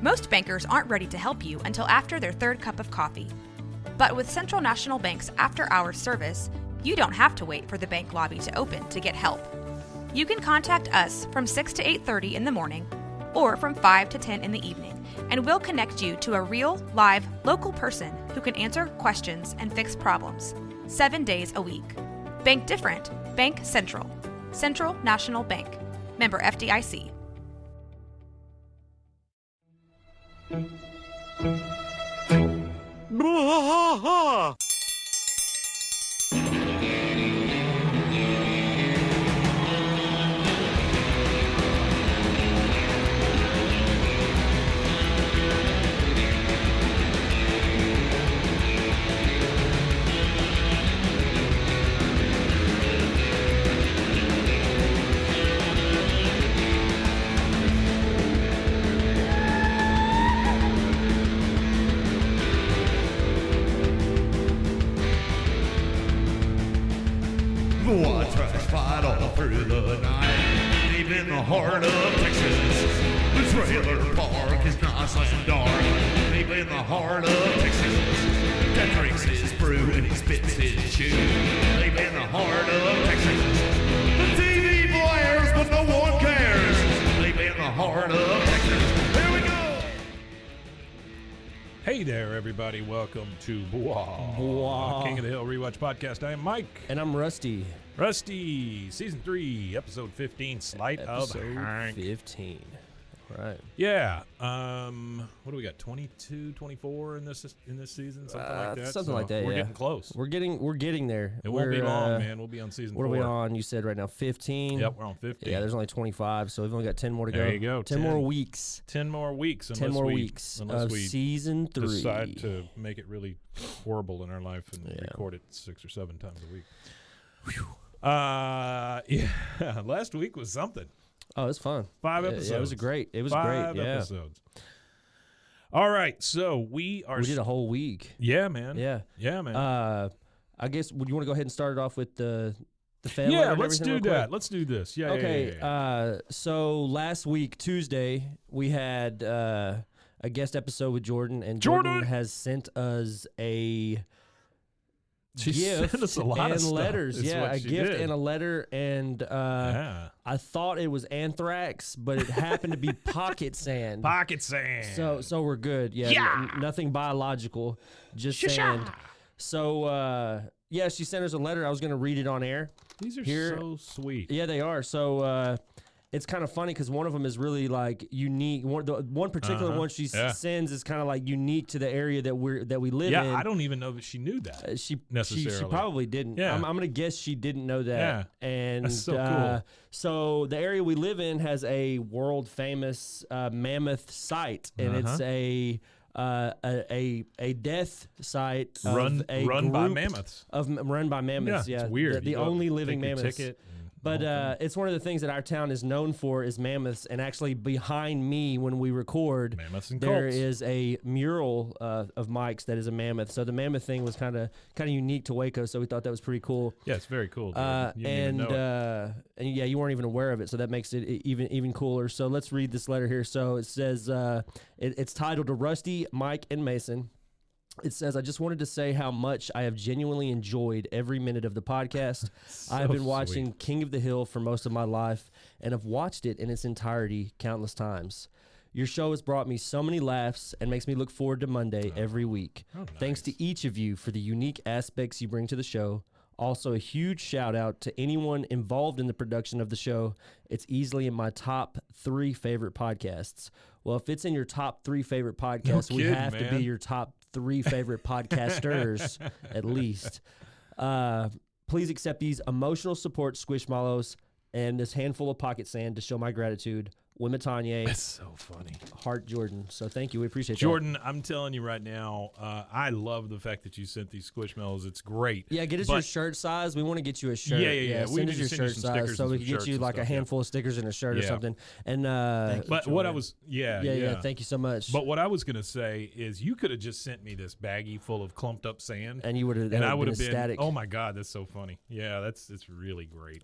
Most bankers aren't ready to help you until after their third cup of coffee. But with Central National Bank's after-hours service, you don't have to wait for the bank lobby to open to get help. You can contact us from 6 to 8:30 in the morning or from 5 to 10 in the evening, and we'll connect you to a real, live, local person who can answer questions and fix problems 7 days a week. Bank different. Bank Central. Central National Bank. Member FDIC. Bwaaa! Bwaaa trash fight all through the night, deep in the heart of Texas. The trailer park is nice and dark, deep in the heart of Texas. Dad drinks his brew and he spits his chew, deep in the heart of Texas. The TV blares, but no one cares, deep in the heart of Texas. Here we go! Hey there, everybody. Welcome to Bwaaa, Bwaaa. King of the Hill Rewatch Podcast. I am Mike. And I'm Rusty. Rusty, Season 3, Episode 15, Sleight of Hank. 15. Right. Yeah. What do we got? 22, 24 in this season? Something like that? Something like that, We're yeah. getting close. We're getting there. It won't be long, man. We'll be on Season 4. What are we on? You said right now 15. Yep, we're on 15. Yeah, there's only 25, so we've only got 10 more to go. There you go. 10 more weeks. 10 more weeks. 10 more weeks of Season 3. Decide to make it really horrible in our life and record it 6 or 7 times a week. Whew. Yeah. Last week was something. Oh, it was fun. 5 episodes. Yeah, it was great. It was Five great. Yeah. episodes. All right, so we did a whole week. Yeah, man. Yeah. Yeah, man. I guess, would you want to go ahead and start it off with the fan letter Yeah, and let's everything do real that. quick? Let's do this. Yeah, Okay, yeah. so last week, Tuesday, we had a guest episode with Jordan, and Jordan has sent us a She gift sent us a lot and of stuff, letters. is Yeah, what a she gift did. and a letter, and Yeah. I thought it was anthrax, but it happened to be pocket sand. Pocket sand. So we're good. Yeah, Yeah. Nothing biological, just sand. So yeah, she sent us a letter. I was gonna read it on air. These are Here- so sweet. Yeah, they are. So it's kind of funny because one of them is really like unique. One particular one she sends is kind of like unique to the area that we live in. Yeah, I don't even know that she knew that. She necessarily. probably didn't. Yeah. I'm gonna guess she didn't know that. Yeah. And That's so cool. So the area we live in has a world famous mammoth site, and it's a death site Run of a by group mammoths. run by mammoths. Yeah, Yeah, it's weird. The You go only living take your mammoths. ticket But it's one of the things that our town is known for is mammoths. And actually behind me when we record, Mammoths and there cults. is a mural of Mike's that is a mammoth. So the mammoth thing was kind of unique to Waco. So we thought that was pretty cool. Yeah, it's very cool. Jordan. You didn't even know it. And yeah, you weren't even aware of it. So that makes it even cooler. So let's read this letter here. So it says, it's titled to Rusty, Mike, and Mason. It says, I just wanted to say how much I have genuinely enjoyed every minute of the podcast. I have been watching King of the Hill for most of my life and have watched it in its entirety countless times. Your show has brought me so many laughs and makes me look forward to Monday every week. nice. Thanks to each of you for the unique aspects you bring to the show. Also, a huge shout out to anyone involved in the production of the show. It's easily in my top 3 favorite podcasts. Well, if it's in your top 3 favorite podcasts, we kidding, have to man. be your top 3 favorite podcasters at least. Please accept these emotional support squishmallows and this handful of pocket sand to show my gratitude. Wimatanye, That's so funny. Heart Jordan. So thank you. We appreciate Jordan, I'm telling you right now, I love the fact that you sent these Squishmallows. It's great. that. Yeah, get us your shirt size. We want to get you a shirt. Yeah. We Send need us to your send you shirt some size stickers so and we some can get shirts you and like a stuff, yeah. handful of stickers and a shirt or Yeah. something. And But what I was, yeah. Thank you so much. But what I was going to say is you could have just sent me this baggie full of clumped up sand. and you would have, and I would have been been, ecstatic. oh my God, that's so funny. Yeah, it's really great.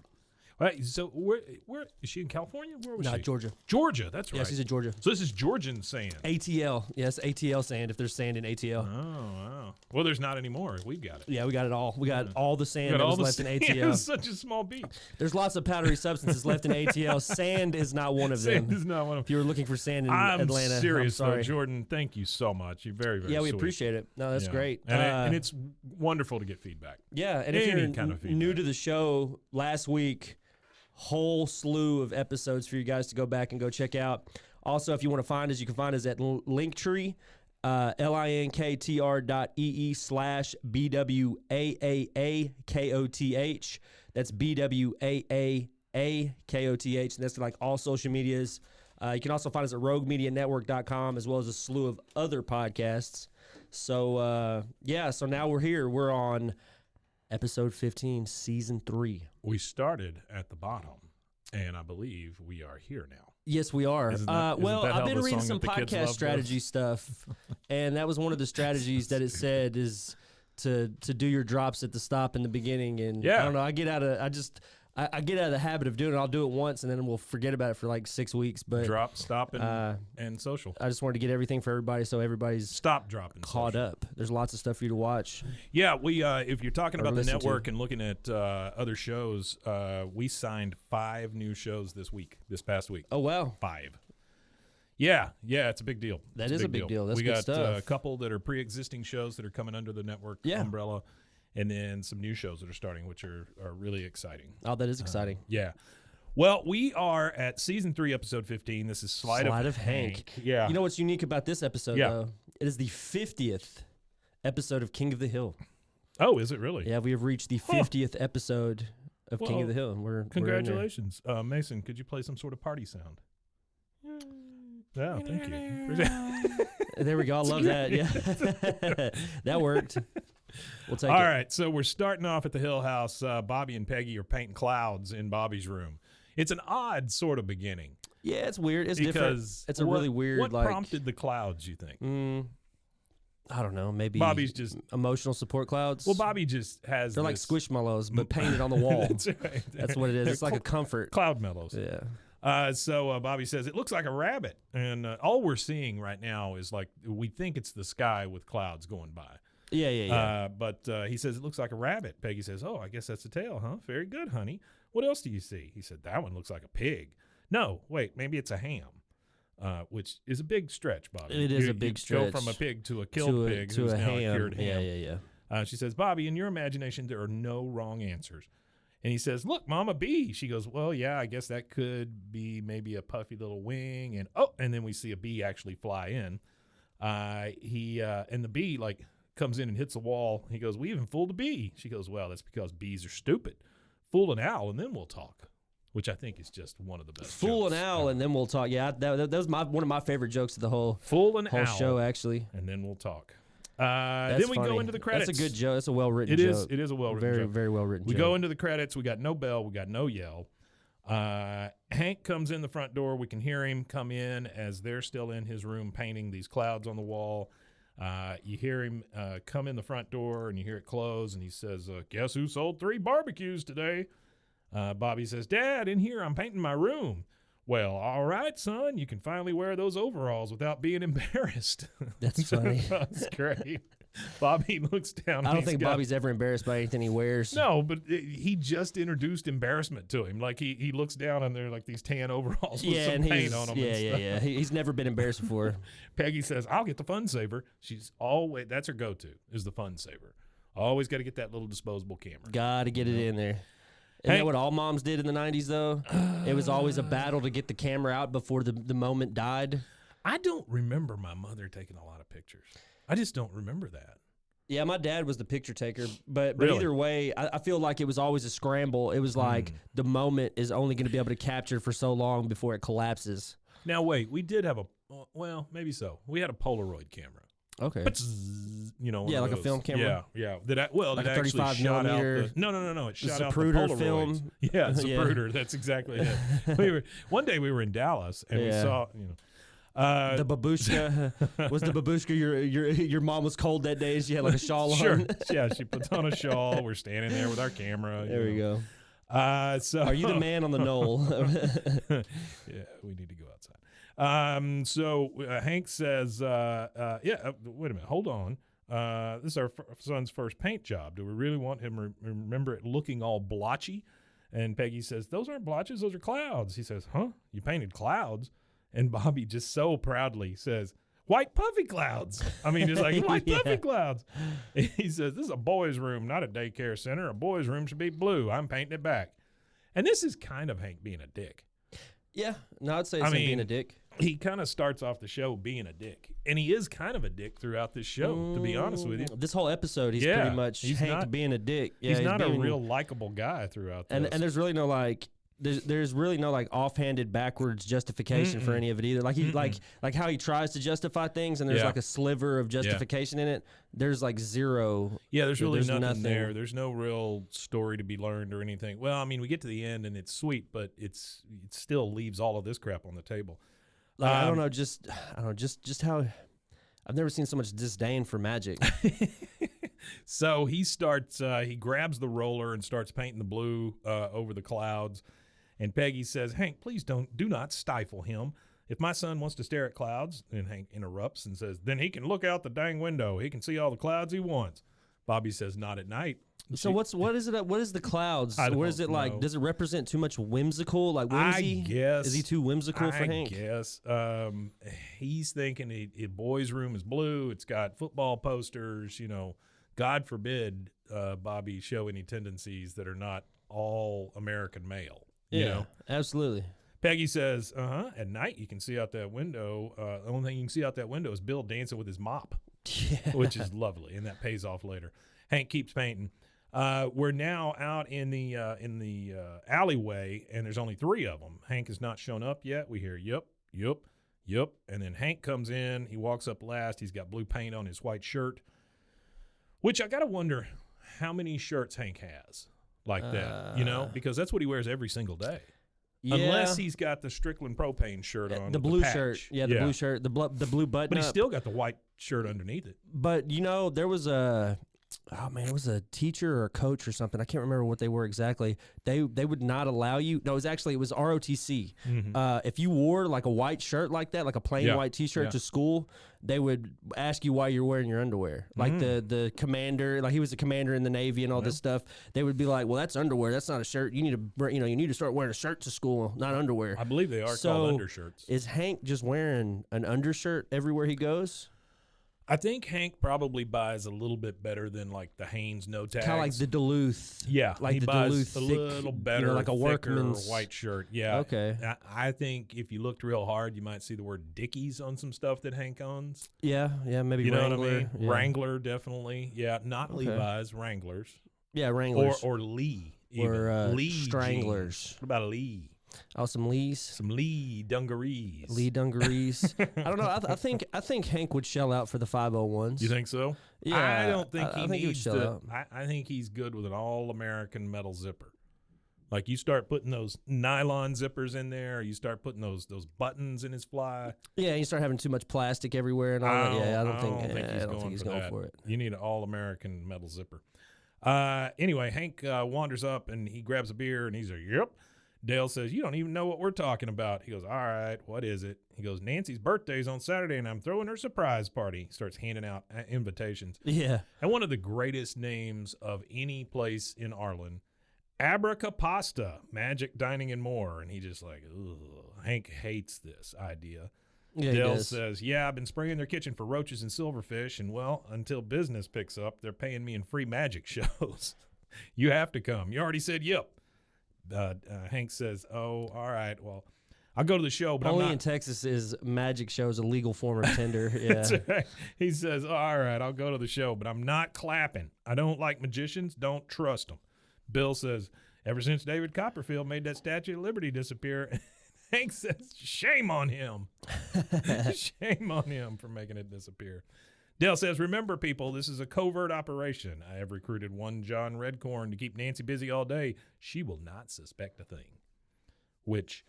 Right, so where is she in California? Where was No, she? Georgia. Georgia, that's right. Yeah, she's in Georgia. So this is Georgian sand. ATL. Yes, ATL sand, if there's sand in ATL. Oh, wow. Well, there's not anymore. We've got it. Yeah, we got it all. We got all the sand We got that all was the left in sand. ATL. It's such a small beach. There's lots of powdery substances left in ATL. Sand is not one of Sand them. is not one of If you were looking for sand in I'm Atlanta, serious, I'm though, sorry. Jordan. Thank you so much. You're very, very Yeah, we sweet. appreciate it. No, that's Yeah. great. And it's wonderful to get feedback. Yeah, and if Any you're kind of new feedback. to the show, last week, whole slew of episodes for you guys to go back and go check out. Also, if you want to find us, you can find us at Linktree, linktr.ee/BWAAAKOTH. That's BWAAAKOTH. And that's like all social medias. You can also find us at roguemedianetwork.com as well as a slew of other podcasts. So, so now we're here. We're on episode 15, season 3. We started at the bottom, and I believe we are here now. Yes, we are. Isn't Well, that I've how been the reading song some that the kids podcast love strategy stuff, and that was one of the strategies that it said is to do your drops at the stop in the beginning. And Yeah. I don't know. I get out of the habit of doing it. I'll do it once, and then we'll forget about it for like 6 weeks. But Drop, stop, and social. I just wanted to get everything for everybody, so everybody's Stop, drop, and caught social. up. There's lots of stuff for you to watch. Yeah, we if you're talking Or about the listen to. network and looking at other shows, we signed 5 new shows this past week. Oh wow. 5. Yeah, it's a big deal. That It's is a big deal. That's we good got stuff. a couple that are pre-existing shows that are coming under the network Yeah. umbrella, and then some new shows that are starting, which are really exciting. Oh, that is exciting. Yeah. Well, we are at season 3, episode 15. This is Sleight of Hank. Yeah. You know what's unique about this episode, Yeah. though? It is the 50th episode of King of the Hill. Oh, is it really? Yeah, we have reached the 50th episode of King Well, of the Hill. And we're in there. Congratulations. Mason, could you play some sort of party sound? Yeah, thank you. There we go. I love that. Yeah. That worked. We'll take All it. right, so we're starting off at the Hill House. Bobby and Peggy are painting clouds in Bobby's room. It's an odd sort of beginning. Yeah, it's weird. It's different. Because It's a really weird, What like, prompted the clouds, you think? I don't know, maybe Bobby's just... emotional support clouds. Well, Bobby just has They're like this- squishmallows, but painted on the wall. That's right. That's what it is. It's like a comfort. Cloud mellows. Yeah. So Bobby says, it looks like a rabbit. And all we're seeing right now is like, we think it's the sky with clouds going by. Yeah. But he says, it looks like a rabbit. Peggy says, oh, I guess that's a tail, huh? Very good, honey. What else do you see? He said, that one looks like a pig. No, wait, maybe it's a ham. Which is a big stretch, Bobby. It is a big Go stretch. from a pig to a killed pig to who's a now ham. a cured ham. Yeah. She says, Bobby, in your imagination, there are no wrong answers. And he says, look, Mama bee. She goes, well, yeah, I guess that could be maybe a puffy little wing. And then we see a bee actually fly in. And the bee, like, comes in and hits the wall. He goes, we even fooled a bee. She goes, well, that's because bees are stupid. Fool an owl, and then we'll talk. Which I think is just one of the best Fool an jokes owl, ever. and then we'll talk. Yeah, that was one of my favorite jokes of the whole Owl, show, actually. and then we'll talk. That's Then we funny. go into the credits. That's a good joke. That's a well-written It joke. is. It is a well-written very, joke. very well-written We joke. go into the credits. We got no bell. We got no yell. Hank comes in the front door. We can hear him come in as they're still in his room painting these clouds on the wall. You hear him come in the front door, and you hear it close, and he says, guess who sold 3 barbecues today? Bobby says, Dad, in here, I'm painting my room. Well, all right, son, you can finally wear those overalls without being embarrassed. That's funny. That's great. Bobby looks down. I don't think Bobby's ever embarrassed by anything he wears. No, but he just introduced embarrassment to him. Like he looks down and there are like these tan overalls with some and paint on them. Yeah. He's never been embarrassed before. Peggy says, I'll get the fun saver. She's always, that's her go-to, is the fun saver. Always got to get that little disposable camera. Got to get it in there. Isn't that what all moms did in the 90s, though? It was always a battle to get the camera out before the moment died. I don't remember my mother taking a lot of pictures. I just don't remember that. Yeah, my dad was the picture taker, but Really? either way, I feel like it was always a scramble. It was like the moment is only going to be able to capture for so long before it collapses. Now, wait, we did have well, maybe so. We had a Polaroid camera. Okay. You know, one Yeah, of like a those. film camera? Yeah. Like That a actually 35 shot millimeter, out No. It shot out the Zapruder Polaroids. film? Yeah, Yeah. Zapruder. That's exactly it. One day we were in Dallas and we Yeah. saw, The babushka was the babushka. Your mom was cold that day, and she had like a shawl sure. on. Yeah, she puts on a shawl. We're standing there with our camera. There we go. So Are you the man on the knoll? yeah, we need to go outside. So Hank says, yeah, wait a minute, hold on. This is our son's first paint job. Do we really want him to remember it looking all blotchy? And Peggy says, those aren't blotches, those are clouds. He says, huh? You painted clouds? And Bobby just so proudly says, white puffy clouds. I mean, just like white puffy clouds. He says, this is a boys' room, not a daycare center. A boys' room should be blue. I'm painting it back. And this is kind of Hank being a dick. Yeah, no, I'd say it's him being a dick. He kind of starts off the show being a dick. And he is kind of a dick throughout this show, to be honest with you. This whole episode, he's pretty much Hank being a dick. Yeah, he's not a real likable guy throughout this. And there's really no like there's really no like offhanded backwards justification for any of it either. Like he like how he tries to justify things and there's like a sliver of justification in it. There's like zero. Yeah, there's really nothing there. There's no real story to be learned or anything. Well, I mean, we get to the end and it's sweet, but it still leaves all of this crap on the table. Like, I don't know, just how I've never seen so much disdain for magic. So he starts, he grabs the roller and starts painting the blue over the clouds. And Peggy says, Hank, please do not stifle him. If my son wants to stare at clouds, and Hank interrupts and says, then he can look out the dang window. He can see all the clouds he wants. Bobby says, not at night. So what is it? What is the clouds? What is it like? Does it represent too much whimsical? Like whimsy? I guess. Is he too whimsical for Hank? I guess. He's thinking a boys' room is blue. It's got football posters. You know, God forbid Bobby show any tendencies that are not all American male. You know? Absolutely. Peggy says, at night you can see out that window. The only thing you can see out that window is Bill dancing with his mop, which is lovely, and that pays off later. Hank keeps painting. We're now out in the alleyway, and there's only 3 of them. Hank has not shown up yet. We hear, yep, yep, yep. And then Hank comes in. He walks up last. He's got blue paint on his white shirt, which I got to wonder how many shirts Hank has like that, you know, because that's what he wears every single day. Yeah. Unless he's got the Strickland propane shirt on. The blue shirt. Yeah, the blue shirt, the blue button. But he's still got the white shirt underneath it. But, you know, there was it was a teacher or a coach or something. I can't remember what they were exactly. They would not allow you. No, it was ROTC. If you wore like a white shirt like that, like a plain white T-shirt to school, they would ask you why you're wearing your underwear. Like the commander, like he was the commander in the Navy and all this stuff. They would be like, "Well, that's underwear. That's not a shirt. You need to start wearing a shirt to school, not underwear." I believe they are called undershirts. Is Hank just wearing an undershirt everywhere he goes? I think Hank probably buys a little bit better than like the Hanes no tags. Kind of like the Duluth. Yeah, like he the buys Duluth a thick, little better, like a workman's white shirt. Yeah. Okay. I think if you looked real hard, you might see the word Dickies on some stuff that Hank owns. Yeah, maybe you Wrangler. Know what I mean? Yeah. Wrangler, definitely. Yeah, not Levi's, Wranglers. Yeah, Wranglers. Or Lee. Or Lee Stranglers. Jeans. What about a Lee? Oh, some Lees. Some Lee dungarees. Lee dungarees. I don't know. I think Hank would shell out for the 501s. You think so? Yeah. I don't think he needs to. I think he's good with an all-American metal zipper. Like you start putting those nylon zippers in there, or you start putting those buttons in his fly. Yeah, you start having too much plastic everywhere and all that. Yeah, I don't think he's going for it. You need an all-American metal zipper. Anyway, Hank wanders up and he grabs a beer and he's like, "Yep." Dale says, "You don't even know what we're talking about." He goes, "All right, what is it?" He goes, "Nancy's birthday's on Saturday, and I'm throwing her surprise party." He starts handing out invitations. Yeah. And one of the greatest names of any place in Arlen, Abracapasta, Magic Dining and More. And he just like, ugh. Hank hates this idea. Yeah, Dale says, "Yeah, I've been spraying their kitchen for roaches and silverfish, and, well, until business picks up, they're paying me in free magic shows. You have to come." You already said yep. Hank says, "Oh, all right. Well, I'll go to the show, but only I'm not." In Texas is magic shows a legal form of tender. Yeah. That's right. He says, "All right, I'll go to the show, but I'm not clapping. I don't like magicians. Don't trust them." Bill says, "Ever since David Copperfield made that Statue of Liberty disappear," Hank says, "Shame on him." Shame on him for making it disappear. Dale says, "Remember, people, this is a covert operation. I have recruited one John Redcorn to keep Nancy busy all day. She will not suspect a thing." Which,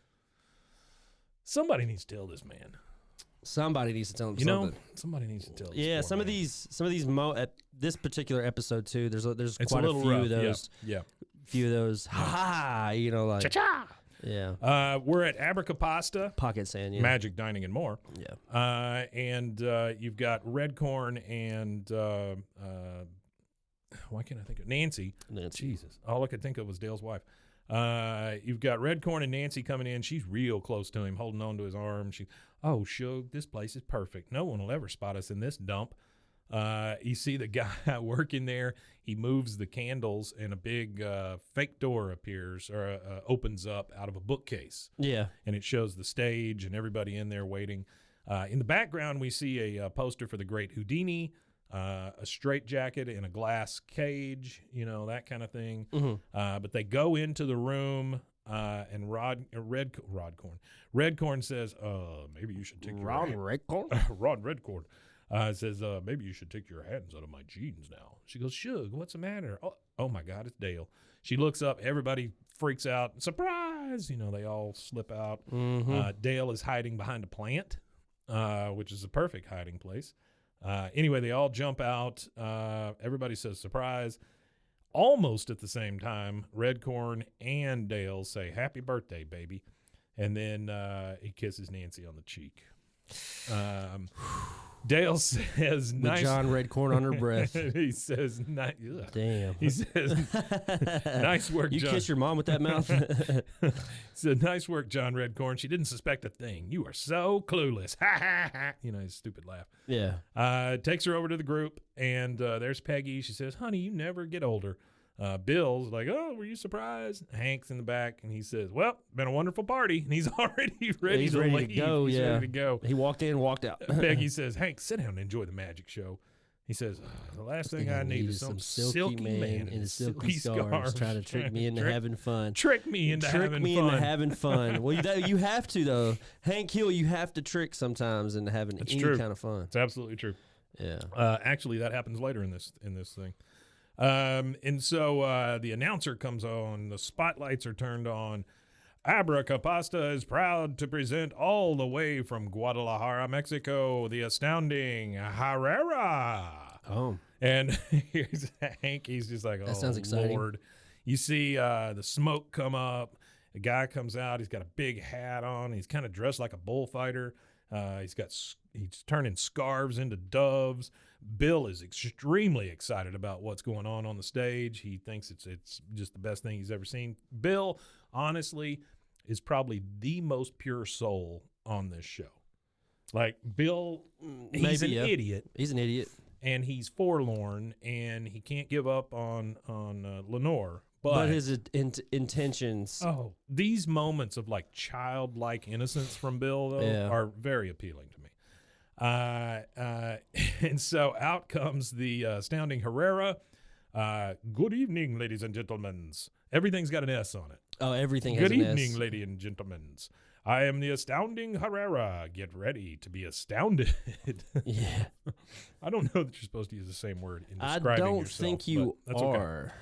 somebody needs to tell this man. Somebody needs to tell him you something. know, somebody needs to tell this Yeah, poor some man. of these at this particular episode too. There's It's quite a a little few rough. of those. Yeah. few of those. Ha ha! You know, like Cha-cha! yeah, We're at Abracapasta, pocket sand. Yeah, Magic Dining and More. yeah. And you've got Red Corn and why can't I think of Nancy? Jesus. All I could think of was Dale's wife. You've got Red Corn and Nancy coming in. She's real close to him, holding on to his arm. Oh, Shug, this place is perfect. No one will ever spot us in this dump. You see the guy working there. He moves the candles, and a big fake door appears or opens up out of a bookcase. Yeah. And it shows the stage and everybody in there waiting. In the background, we see a poster for the Great Houdini, a straitjacket in a glass cage, you know, that kind of thing. Mm-hmm. But they go into the room, and Redcorn says, maybe you should take your Rod Redcorn says, maybe you should take your hands out of my jeans now. She goes, Shug, what's the matter? Oh my God, it's Dale. She looks up, everybody freaks out. Surprise! You know, they all slip out. Mm-hmm. Dale is hiding behind a plant, which is a perfect hiding place. Anyway, they all jump out. Everybody says surprise. Almost at the same time, Redcorn and Dale say, happy birthday, baby. And then he kisses Nancy on the cheek. Dale says, With nice. John Redcorn on her breath. He says, Damn. He says, nice work, You John. kiss your mom with that mouth? He said, nice work, John Redcorn. She didn't suspect a thing. You are so clueless. Ha, ha, ha. You know, his stupid laugh. Yeah. Takes her over to the group, and there's Peggy. She says, honey, you never get older. Bill's like, oh, were you surprised? Hank's in the back, and he says, well, been a wonderful party. And he's already ready to leave. To go. He's yeah. ready to go. He walked in, walked out. Peggy says, Hank, sit down and enjoy the magic show. He says, the last thing I need is some silky man in a silky scarves trying to trick me into having fun. Trick me into having fun. Well, you have to, though. Hank Hill, you have to trick sometimes into having any kind of fun. It's absolutely true. Yeah. Actually, that happens later in this thing. And so the announcer comes on, the spotlights are turned on. Abracapasta is proud to present all the way from Guadalajara, Mexico, the astounding Herrera. Oh. And here's Hank. He's just like, oh, that sounds exciting. Lord. You see the smoke come up. The guy comes out. He's got a big hat on. He's kind of dressed like a bullfighter. He's turning scarves into doves. Bill is extremely excited about what's going on the stage. He thinks it's just the best thing he's ever seen. Bill, honestly, is probably the most pure soul on this show. Like, Bill, he's an idiot. He's an idiot. And he's forlorn, and he can't give up on Lenore. But his intentions. Oh, these moments of like childlike innocence from Bill, though, are very appealing to me. And so out comes the astounding Herrera. Good evening, ladies and gentlemen. Everything's got an S on it. Oh, everything has an S. Good S. evening, ladies and gentlemen. I am the astounding Herrera. Get ready to be astounded. Yeah. I don't know that you're supposed to use the same word in describing yourself. I don't think you are.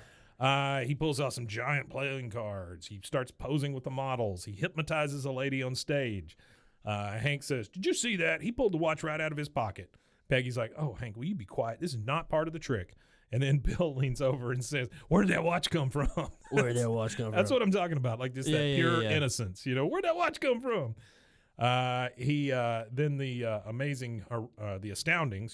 Okay. He pulls out some giant playing cards. He starts posing with the models. He hypnotizes a lady on stage. Hank says, did you see that? He pulled the watch right out of his pocket. Peggy's like, oh, Hank, will you be quiet? This is not part of the trick. And then Bill leans over and says, where did that watch come from? Where did that watch come from? That's what I'm talking about. Like just that pure innocence. You know, where'd that watch come from? Then the astounding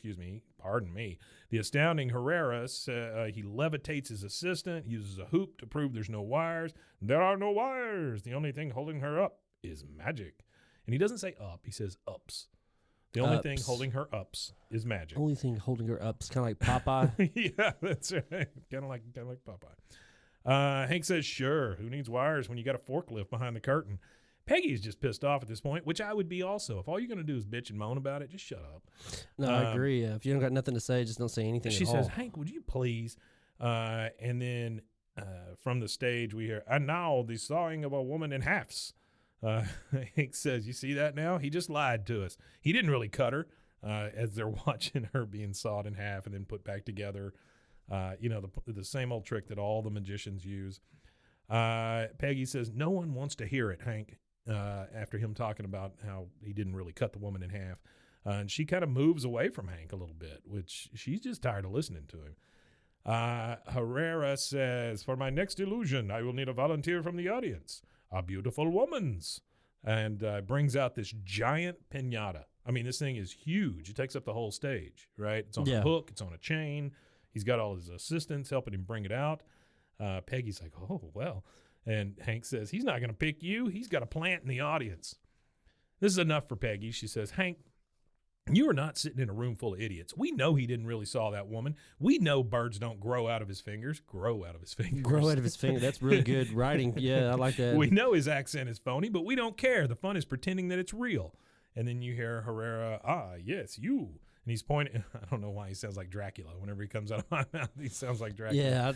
Herrera, he levitates his assistant, uses a hoop to prove there's no wires. There are no wires. The only thing holding her up is magic. And he doesn't say up, he says ups. The only thing holding her ups is magic. Only thing holding her up is kind of like Popeye. Yeah, that's right. Kind of like Popeye. Hank says, sure, who needs wires when you got a forklift behind the curtain? Peggy's just pissed off at this point, which I would be also. If all you're going to do is bitch and moan about it, just shut up. No, I agree. If you don't got nothing to say, just don't say anything She at says, all. Hank, would you please? And then from the stage we hear, and now the sawing of a woman in halves. Hank says, you see that now? He just lied to us. He didn't really cut her as they're watching her being sawed in half and then put back together. The same old trick that all the magicians use. Peggy says, no one wants to hear it, Hank, after him talking about how he didn't really cut the woman in half. And she kind of moves away from Hank a little bit, which she's just tired of listening to him. Herrera says, for my next illusion, I will need a volunteer from the audience. A beautiful woman's. And brings out this giant piñata. I mean, this thing is huge. It takes up the whole stage, right? It's on a hook. It's on a chain. He's got all his assistants helping him bring it out. Peggy's like, oh, well. And Hank says, he's not going to pick you. He's got a plant in the audience. This is enough for Peggy. She says, Hank, you are not sitting in a room full of idiots. We know he didn't really saw that woman. We know birds don't grow out of his fingers. Grow out of his fingers. Grow out of his finger. That's really good writing. Yeah, I like that. We know his accent is phony, but we don't care. The fun is pretending that it's real. And then you hear Herrera, yes, you. And he's pointing. I don't know why he sounds like Dracula. Whenever he comes out of my mouth, he sounds like Dracula. Yeah,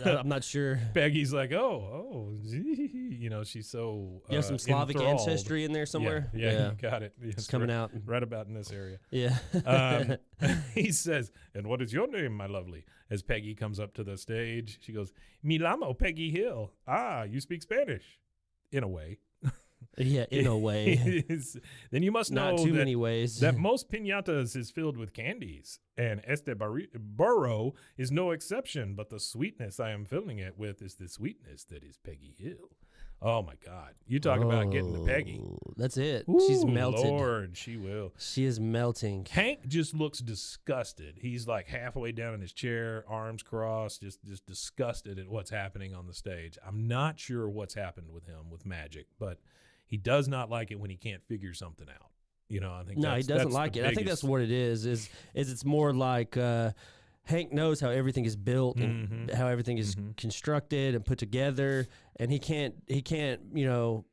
I'm not sure. Peggy's like, you know, she's so you have some Slavic enthralled. ancestry in there somewhere? Yeah. You got it. It's coming out. Right about in this area. Yeah. He says, and what is your name, my lovely? As Peggy comes up to the stage, she goes, Mi llamo Peggy Hill. Ah, you speak Spanish. In a way. Yeah, in a way. Then you must know Not too many ways. that most piñatas is filled with candies, and este burro is no exception, but the sweetness I am filling it with is the sweetness that is Peggy Hill. Oh, my God. You talk about getting to Peggy. That's it. Ooh, She's melted. Lord, she will. She is melting. Hank just looks disgusted. He's like halfway down in his chair, arms crossed, just disgusted at what's happening on the stage. I'm not sure what's happened with him with magic, but he does not like it when he can't figure something out. You know, I think no, he doesn't like it. I think that's what it is. Is it's more like Hank knows how everything is built and how everything is constructed and put together, and he can't you know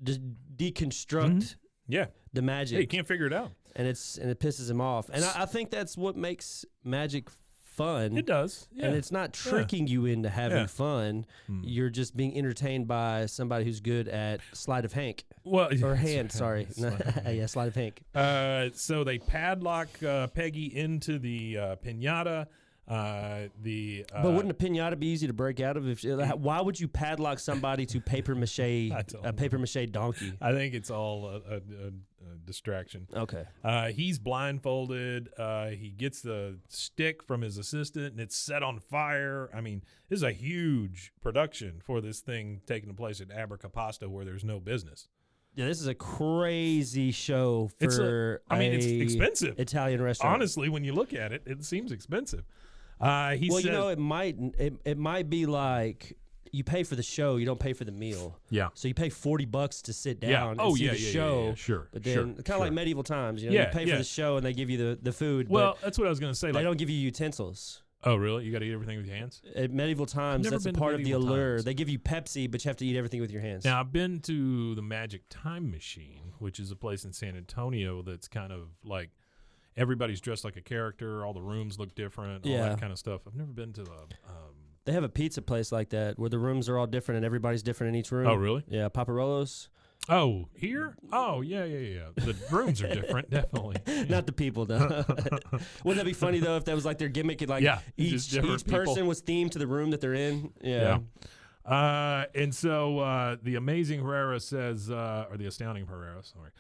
just deconstruct the magic. Yeah, he can't figure it out, and it pisses him off. And I think that's what makes magic fun. It does, and it's not tricking you into having fun. You're just being entertained by somebody who's good at sleight of Hank. Well, or hand, sorry. Sleight of Hank. So they padlock Peggy into the piñata. But wouldn't a piñata be easy to break out of? Why would you padlock somebody to paper mache a paper mache donkey? I think it's all a distraction. Okay. He's blindfolded. He gets the stick from his assistant, and it's set on fire. I mean, this is a huge production for this thing taking place at Abracapasta, where there's no business. Yeah, this is a crazy show for it's expensive. Italian restaurant. Honestly, when you look at it, it seems expensive. You know, it might be like you pay for the show, you don't pay for the meal. Yeah. So you pay $40 to sit down and see the show. Yeah, sure. But then kind of like medieval times, you know, you pay for the show and they give you the food. Well, but that's what I was going to say. They don't give you utensils. Oh, really? You got to eat everything with your hands? At medieval times, that's a part of the allure. They give you Pepsi, but you have to eat everything with your hands. Now, I've been to the Magic Time Machine, which is a place in San Antonio that's kind of like everybody's dressed like a character. All the rooms look different, all that kind of stuff. I've never been to they have a pizza place like that where the rooms are all different and everybody's different in each room. Oh, really? Yeah, Paparollo's. Oh, here? Oh, yeah. The rooms are different, definitely. Not the people, though. Wouldn't that be funny, though, if that was like their gimmick? Like each person was themed to the room that they're in? Yeah. And so the amazing Herrera says, or the astounding Herrera, sorry,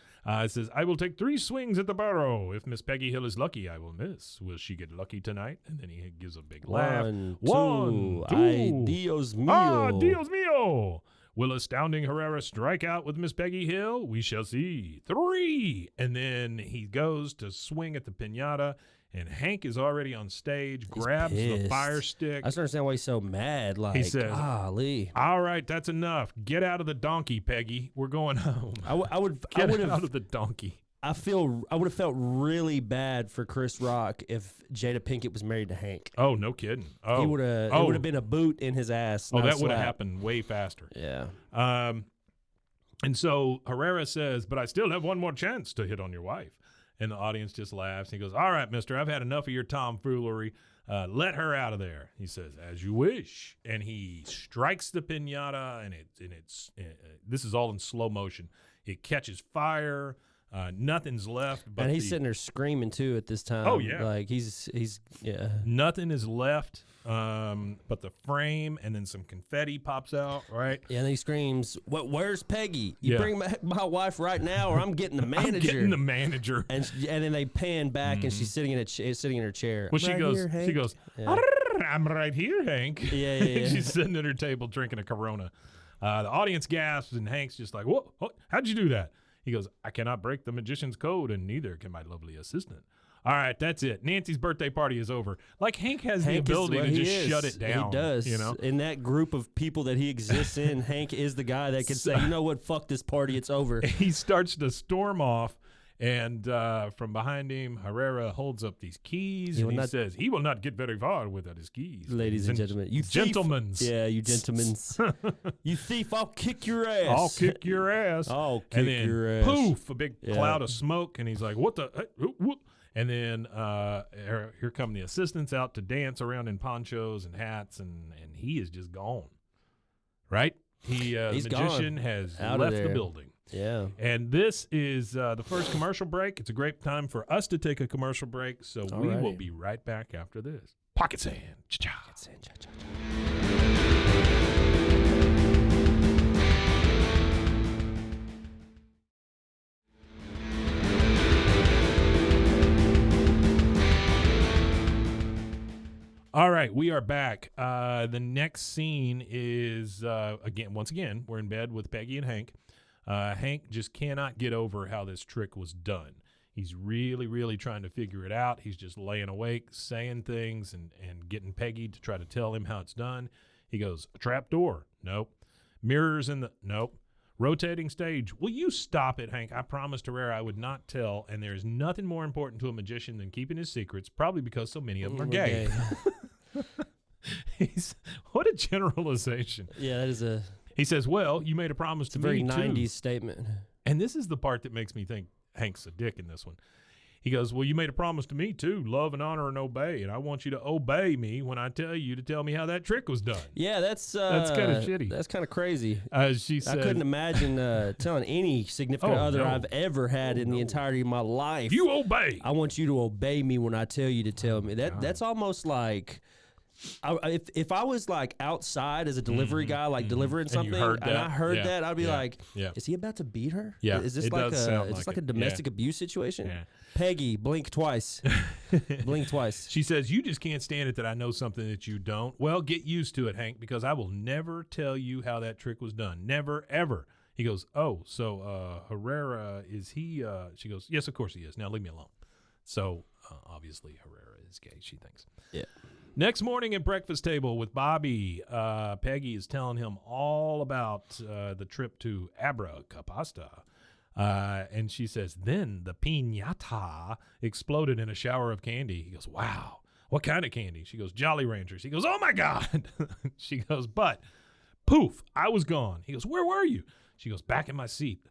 it says, I will take 3 swings at the barrow. If Miss Peggy Hill is lucky, I will miss. Will she get lucky tonight? And then he gives a big laugh. 1, 2. 2. Ay, Dios mío. Ah, Dios mío. Will astounding Herrera strike out with Miss Peggy Hill? We shall see. 3. And then he goes to swing at the piñata, and Hank is already on stage, grabs the fire stick. I just understand why he's so mad. Like, he says, golly. All right, that's enough. Get out of the donkey, Peggy. We're going home. I would Get out of the donkey. I would have felt really bad for Chris Rock if Jada Pinkett was married to Hank. Oh, no kidding. Oh, he would have. It would have been a boot in his ass. Oh, that would have happened way faster. Yeah. And so Herrera says, but I still have one more chance to hit on your wife. And the audience just laughs. He goes, all right, mister, I've had enough of your tomfoolery. Let her out of there. He says, as you wish. And he strikes the piñata, and it's this is all in slow motion. It catches fire. Nothing's left. But and he's sitting there screaming, too, at this time. Oh, yeah. Like, he's Nothing is left but the frame, and then some confetti pops out, right? Yeah, and he screams, where's Peggy? You bring back my wife right now, or I'm getting the manager. I'm getting the manager. And then they pan back, and she's sitting in her chair. Well, she goes, I'm right here, Hank. Yeah. She's sitting at her table drinking a Corona. The audience gasps, and Hank's just like, "Whoa, how'd you do that?" He goes, "I cannot break the magician's code, and neither can my lovely assistant." All right, that's it. Nancy's birthday party is over. Like, Hank has the ability to just shut it down. He does. You know? In that group of people that he exists in, Hank is the guy that can say, you know what, fuck this party, it's over. He starts to storm off, and from behind him, Herrera holds up these keys, and he says, he will not get very far without his keys. Ladies and gentlemen. You gentlemen. Yeah, you gentlemen. You thief, I'll kick your ass. I'll kick your ass. I'll kick your ass. Poof, a big cloud of smoke, and he's like, what the? And then here come the assistants out to dance around in ponchos and hats, and he is just gone. Right? The magician has left the building. Yeah. And this is the first commercial break. It's a great time for us to take a commercial break, so we will be right back after this. Pocket sand. Cha-cha. Pocket sand. Cha-cha. All right, we are back. The next scene is, once again, we're in bed with Peggy and Hank. Hank just cannot get over how this trick was done. He's really, really trying to figure it out. He's just laying awake, saying things, and getting Peggy to try to tell him how it's done. He goes, a trap door? Nope. Mirrors in the... Nope. Rotating stage. Will you stop it, Hank? I promised Herrera I would not tell, and there's nothing more important to a magician than keeping his secrets, probably because so many of them are gay. What a generalization. Yeah, that is a... He says, well, you made a promise to me, very too. 90s statement. And this is the part that makes me think Hank's a dick in this one. He goes, well, you made a promise to me, too. Love and honor and obey. And I want you to obey me when I tell you to tell me how that trick was done. Yeah, that's kind of shitty. That's kind of crazy. She said, I couldn't imagine telling any significant other I've ever had in the entirety of my life. You obey. I want you to obey me when I tell you to tell me. That's almost like... if I was like outside as a delivery guy, like delivering something, and I heard that, I'd be like, "Is he about to beat her? Yeah, is this like a domestic abuse situation?" Yeah. Peggy, blink twice. Blink twice. She says, "You just can't stand it that I know something that you don't. Well, get used to it, Hank, because I will never tell you how that trick was done. Never, ever." He goes, "Oh, so Herrera, is he?" She goes, "Yes, of course he is. Now leave me alone." So obviously Herrera is gay, she thinks. Yeah. Next morning at breakfast table with Bobby, Peggy is telling him all about the trip to Abracapasta. And she says, then the piñata exploded in a shower of candy. He goes, wow, what kind of candy? She goes, Jolly Ranchers. He goes, oh, my God. She goes, but poof, I was gone. He goes, where were you? She goes, back in my seat.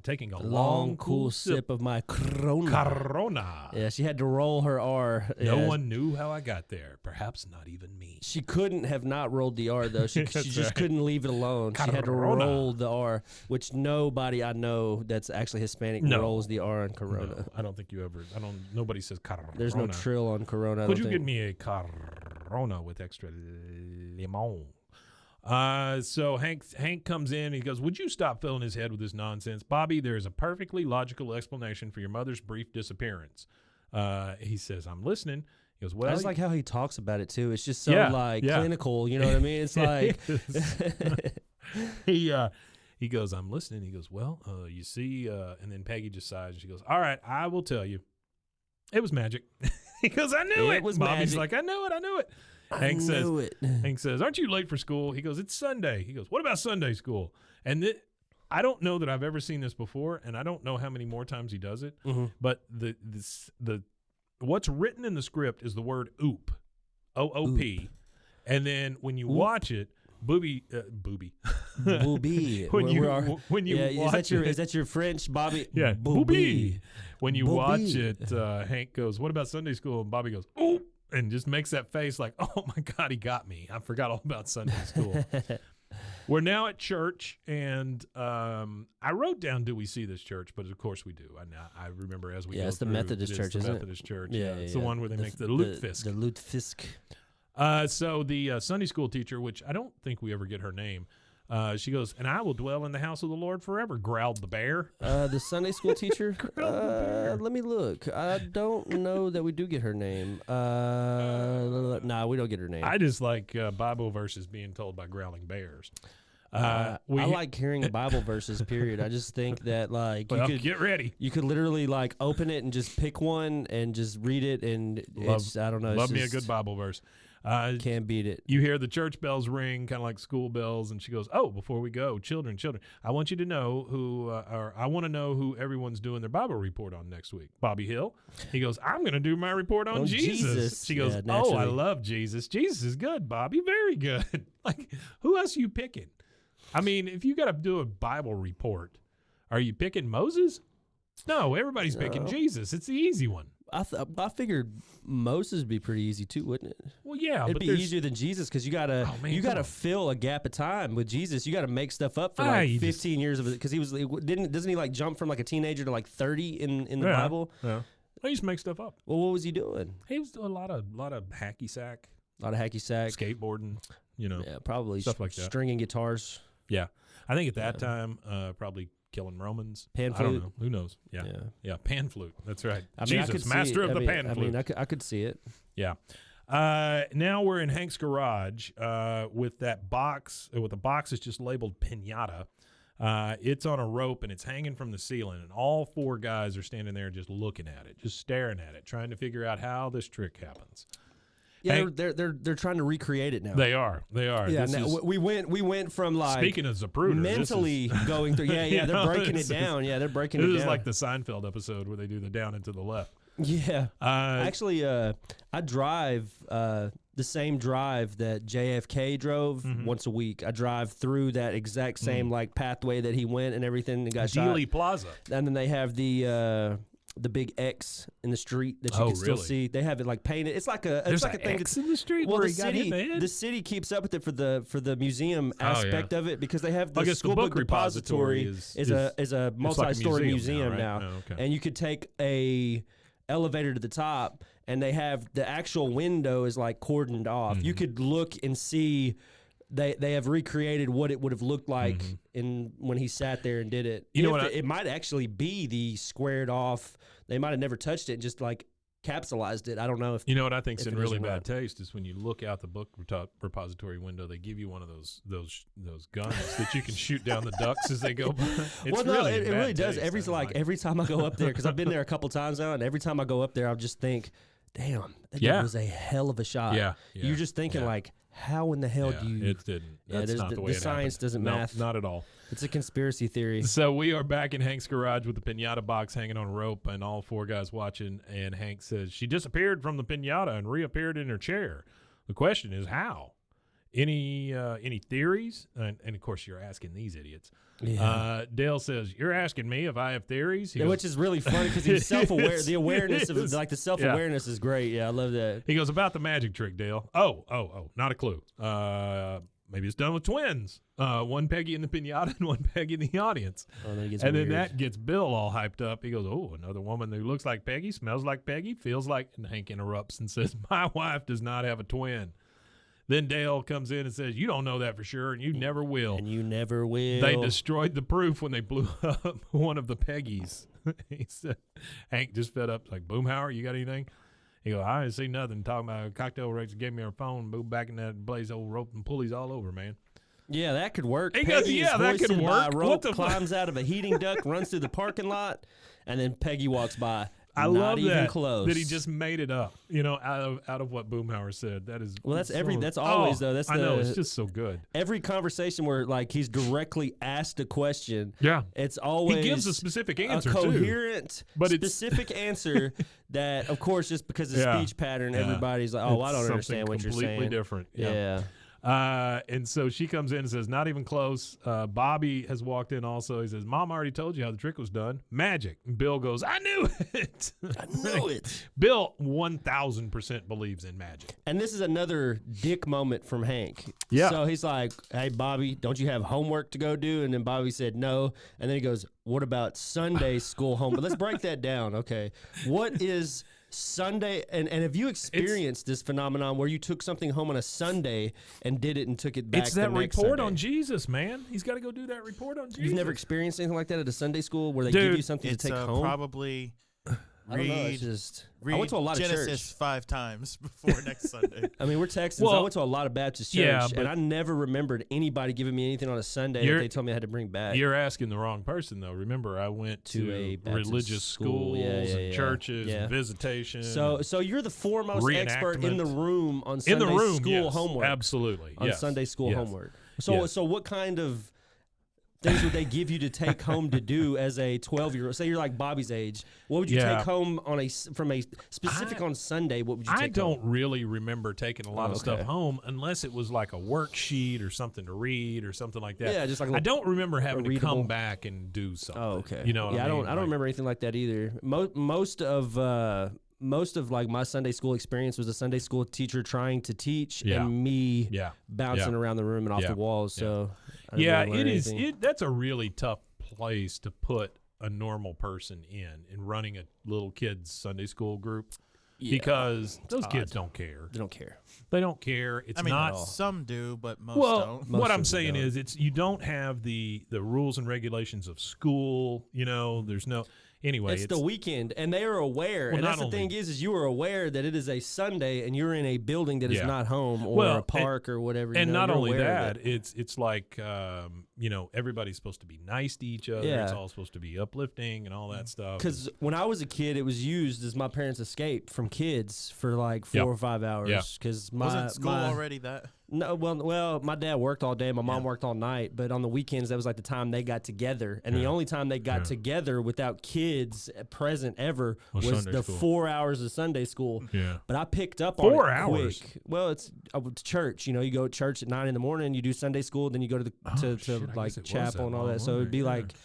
Taking a long, cool sip of my Corona. Yeah, she had to roll her R. No one knew how I got there. Perhaps not even me. She couldn't have not rolled the R, though. She just couldn't leave it alone. Corona. She had to roll the R, which nobody I know that's actually Hispanic rolls the R on Corona. No, I don't think you ever. Nobody says Corona. There's no trill on Corona. Could you give me a Corona with extra limon? So Hank comes in. He goes, would you stop filling his head with this nonsense? Bobby, there is a perfectly logical explanation for your mother's brief disappearance. He says, I'm listening. He goes, well. I just like how he talks about it, too. It's just so, clinical. You know what I mean? It's like. He goes, I'm listening. He goes, well, you see, and then Peggy just sighs. And she goes, all right, I will tell you. It was magic. He goes, I knew it. Was Bobby's magic. like, I knew it. Hank says, aren't you late for school? He goes, it's Sunday. He goes, what about Sunday school? And I don't know that I've ever seen this before, and I don't know how many more times he does it, but the what's written in the script is the word oop, O-O-P, and then when you watch it, booby. when you watch is that your French, Bobby? Yeah, booby. When you watch it, Booby. Hank goes, what about Sunday school? And Bobby goes, oop. And just makes that face like, oh, my God, he got me. I forgot all about Sunday school. We're now at church, and I wrote down, do we see this church? But, of course, we do. I remember as we go it's through. the Methodist church, isn't it? Methodist church. Yeah, it's the one where they make the lutefisk. The lutefisk. So the Sunday school teacher, which I don't think we ever get her name, She goes, and I will dwell in the house of the Lord forever, growled the bear. The Sunday school teacher. Let me look. I don't know that we do get her name. Nah, we don't get her name. I just like Bible verses being told by growling bears. I like hearing Bible verses, period. I just think that, like, well, you could get ready. You could literally, like, open it and just pick one and just read it, and I don't know. Love me a good Bible verse. Can't beat it. You hear the church bells ring, kind of like school bells, and she goes, "Oh, before we go, children, I want you to know I want to know who everyone's doing their Bible report on next week." Bobby Hill, he goes, "I'm going to do my report on Jesus." She goes, "Oh, I love Jesus. Jesus is good, Bobby, very good." Like, who else are you picking? I mean, if you got to do a Bible report, are you picking Moses? No, everybody's picking Jesus. It's the easy one. I figured Moses would be pretty easy too, wouldn't it? Well, yeah, it'd be easier than Jesus because you gotta fill a gap of time with Jesus. You gotta make stuff up for like 15 years of it because doesn't he like jump from like a teenager to like 30 in the Bible? Yeah, he used to make stuff up. Well, what was he doing? He was doing a lot of hacky sack, skateboarding, yeah, probably stuff like that, stringing guitars. Yeah, I think at that time, probably killing Romans. Pan flute. I don't know. Who knows? Yeah, pan flute. That's right. I mean, Jesus, master of the pan flute. I could see it. Yeah. Now we're in Hank's garage with that box. With the box is just labeled pinata. It's on a rope and it's hanging from the ceiling, and all four guys are standing there just looking at it, just staring at it, trying to figure out how this trick happens. Yeah, Hank, they're trying to recreate it now. They are. Yeah, we went from like speaking of Zapruder, mentally going through. Yeah, they're breaking it down. Yeah, they're breaking it down. This is like the Seinfeld episode where they do the down and to the left. Yeah. Actually, I drive the same drive that JFK drove once a week. I drive through that exact same like pathway that he went and everything and got shot. Dealey Plaza. And then they have the big X in the street that you can still see. They have it like painted. It's like a thing X in the street. Well, where the city keeps up with it for the museum aspect of it because they have the I guess school the book repository is a multi-story museum now. Oh, okay. And you could take a elevator to the top, and they have the actual window is like cordoned off. You could look and see. They have recreated what it would have looked like when he sat there and did it. It might actually be the squared off. They might have never touched it and just like capsulized it. I don't know if you know what I think's in really bad taste is when you look out the book repository window. They give you one of those guns that you can shoot down the ducks as they go by. It really does. Every time I go up there, because I've been there a couple times now, and every time I go up there, I'll just think, damn, that dude was a hell of a shot. Yeah. You're just thinking like, how in the hell do you? It didn't. That's not the way the science doesn't math. Not at all. It's a conspiracy theory. So we are back in Hank's garage with the pinata box hanging on a rope and all four guys watching. And Hank says she disappeared from the pinata and reappeared in her chair. The question is how? Any theories? And of course you're asking these idiots. Yeah. Dale says, "You're asking me if I have theories," which is really funny because he's self-aware. The awareness of the self-awareness is great. Yeah, I love that. He goes, "About the magic trick, Dale. Oh, not a clue. Maybe it's done with twins. One Peggy in the pinata and one Peggy in the audience." Then that gets Bill all hyped up. He goes, "Oh, another woman who looks like Peggy, smells like Peggy, feels like." And Hank interrupts and says, "My wife does not have a twin." Then Dale comes in and says, "You don't know that for sure, and you never will." And you never will. They destroyed the proof when they blew up one of the Peggies. He said, Hank just fed up, like, "Boomhauer, you got anything?" He goes, "I didn't see nothing." Talking about cocktail rates, gave me her phone, moved back in that blaze old rope and pulleys all over, man. Yeah, that could work. He goes, "Yeah, that could work." By a rope, climbs out of a heating duct, runs through the parking lot, and then Peggy walks by. I Not love even that close. That he just made it up, out of what Boomhauer said. That is well. That's always though. That's I know it's just so good. Every conversation where like he's directly asked a question. Yeah, it's always he gives a specific answer, a coherent, but specific answer. That of course, just because of speech pattern, everybody's like, "Oh, I don't understand what you're saying." Completely different. Yeah. And so she comes in and says, "Not even close." Bobby has walked in also. He says, "Mom already told you how the trick was done. Magic." And Bill goes, "I knew it." I knew it. Bill 1000% believes in magic. And this is another dick moment from Hank. Yeah. So he's like, "Hey, Bobby, don't you have homework to go do?" And then Bobby said no. And then he goes, "What about Sunday school homework?" Let's break that down. Okay. What is Sunday, and have you experienced this phenomenon where you took something home on a Sunday and did it and took it back It's the that next report Sunday? on Jesus, man. He's got to go do that report on Jesus. You've never experienced anything like that at a Sunday school where they Dude, give you something to It's take home? probably I don't know. It's read, just read I went to a lot of Genesis church. 5 times before next Sunday. I mean, we're Texans. I Well, went to a lot of Baptist church, yeah, but- and I never remembered anybody giving me anything on a Sunday that You're- they told me I had to bring back. You're asking the wrong person, though. Remember, I went To to a Baptist religious school. schools Yeah, and yeah. churches Yeah. and visitation. So you're the foremost expert in the Reenactment. room on in Sunday the room, school yes, homework. absolutely. On yes, Sunday school yes. homework. So Yes. so what kind of things would they give you to take home to do as a 12-year-old? Say you're like Bobby's age. What would you Yeah. take home from a specific on Sunday? What would you take I don't home? really remember taking a lot of stuff okay. home unless it was like a worksheet or something to read or something like that. Yeah, just like a I don't remember having to readable- come back and do something. Oh, okay. You know what yeah, I mean? I don't Like, remember anything like that either. Most of like my Sunday school experience was a Sunday school teacher trying to teach Yeah. and me Yeah. bouncing Yeah. around the room and off Yeah. the walls. So I didn't Yeah, really learn it is. anything. That's a really tough place to put a normal person in running a little kids Sunday school group because those kids don't care. They don't care. They don't care. It's I mean, not. some do, but most Well, don't. Most what of I'm them saying don't. is, it's you don't have the rules and regulations of school. You know, there's no. Anyway, It's the weekend, and they are aware. Well, and that's not the thing only- is you are aware that it is a Sunday, and you're in a building that is Yeah. not home or Well, a park or whatever. and you know, not you're only aware of that, it's like everybody's supposed to be nice to each other. Yeah. It's all supposed to be uplifting and all that stuff. Because when I was a kid, it was used as my parents' escape from kids for like 4 Yep. or 5 hours. Yeah. Because Wasn't school already that? No, well, my dad worked all day, my mom Yeah. worked all night, but on the weekends that was like the time they got together, and the Yeah. only time they got Yeah. together without kids present ever Was was Sunday the school. 4 hours of Sunday school. Yeah. But I picked up 4 on it hours? quick. Well, it's church. You know, you go to church at 9 in the morning, you do Sunday school, then you go to the Oh, to shit, I like guess it was chapel that and all long, that. So it'd be wasn't like it?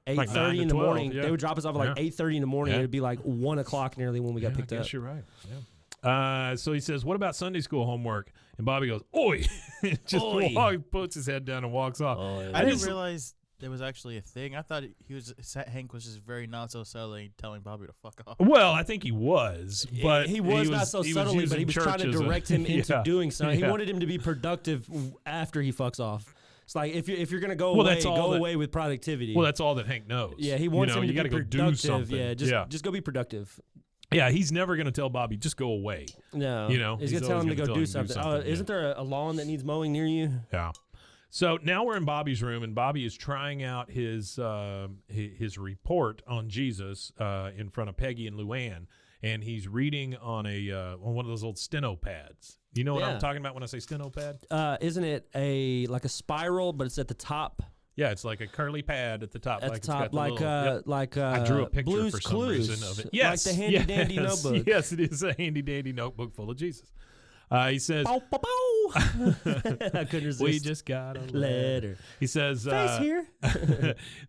Yeah. Like 8:30 9 in to the 12, morning. yeah. They would drop us off at like Yeah. 8:30 in the morning. Yeah. It'd be like 1 o'clock nearly when we got picked I up. guess you're right. Yeah. So he says, "What about Sunday school homework?" And Bobby goes, "Oi!" Just Oi. puts his head down and walks off. I didn't just- realize there was actually a thing. I thought Hank was just very not so subtly telling Bobby to fuck off. Well, I think he was, but he was not so subtly, but he using was trying to church as a- direct him into Yeah. doing something. He Yeah. wanted him to be productive after he fucks off. It's like if you're gonna go Well, away, that's all go that- away with productivity. Well, that's all that Hank knows. yeah, he wants him to you be gotta go productive. do something. Yeah, just go be productive. Yeah, he's never going to tell Bobby, just go away. No, You know, he's he's gonna tell always him to gonna go tell do him to do something. something, yeah. Isn't there a lawn that needs mowing near you? Yeah. So now we're in Bobby's room, and Bobby is trying out his report on Jesus in front of Peggy and Luann, and he's reading on on one of those old steno pads. You know what Yeah. I'm talking about when I say steno pad? Isn't it like a spiral, but it's at the top? Yeah, it's like a curly pad at the top. At like the top, it's got like the little, yep. I I drew a picture Blue's for some Clues, reason of it. Yes, like the handy dandy yes, notebook. Yes, it is a handy dandy notebook full of Jesus. He says, Bow, bow, bow. I couldn't resist. "We just got a letter." letter. He says, Face here.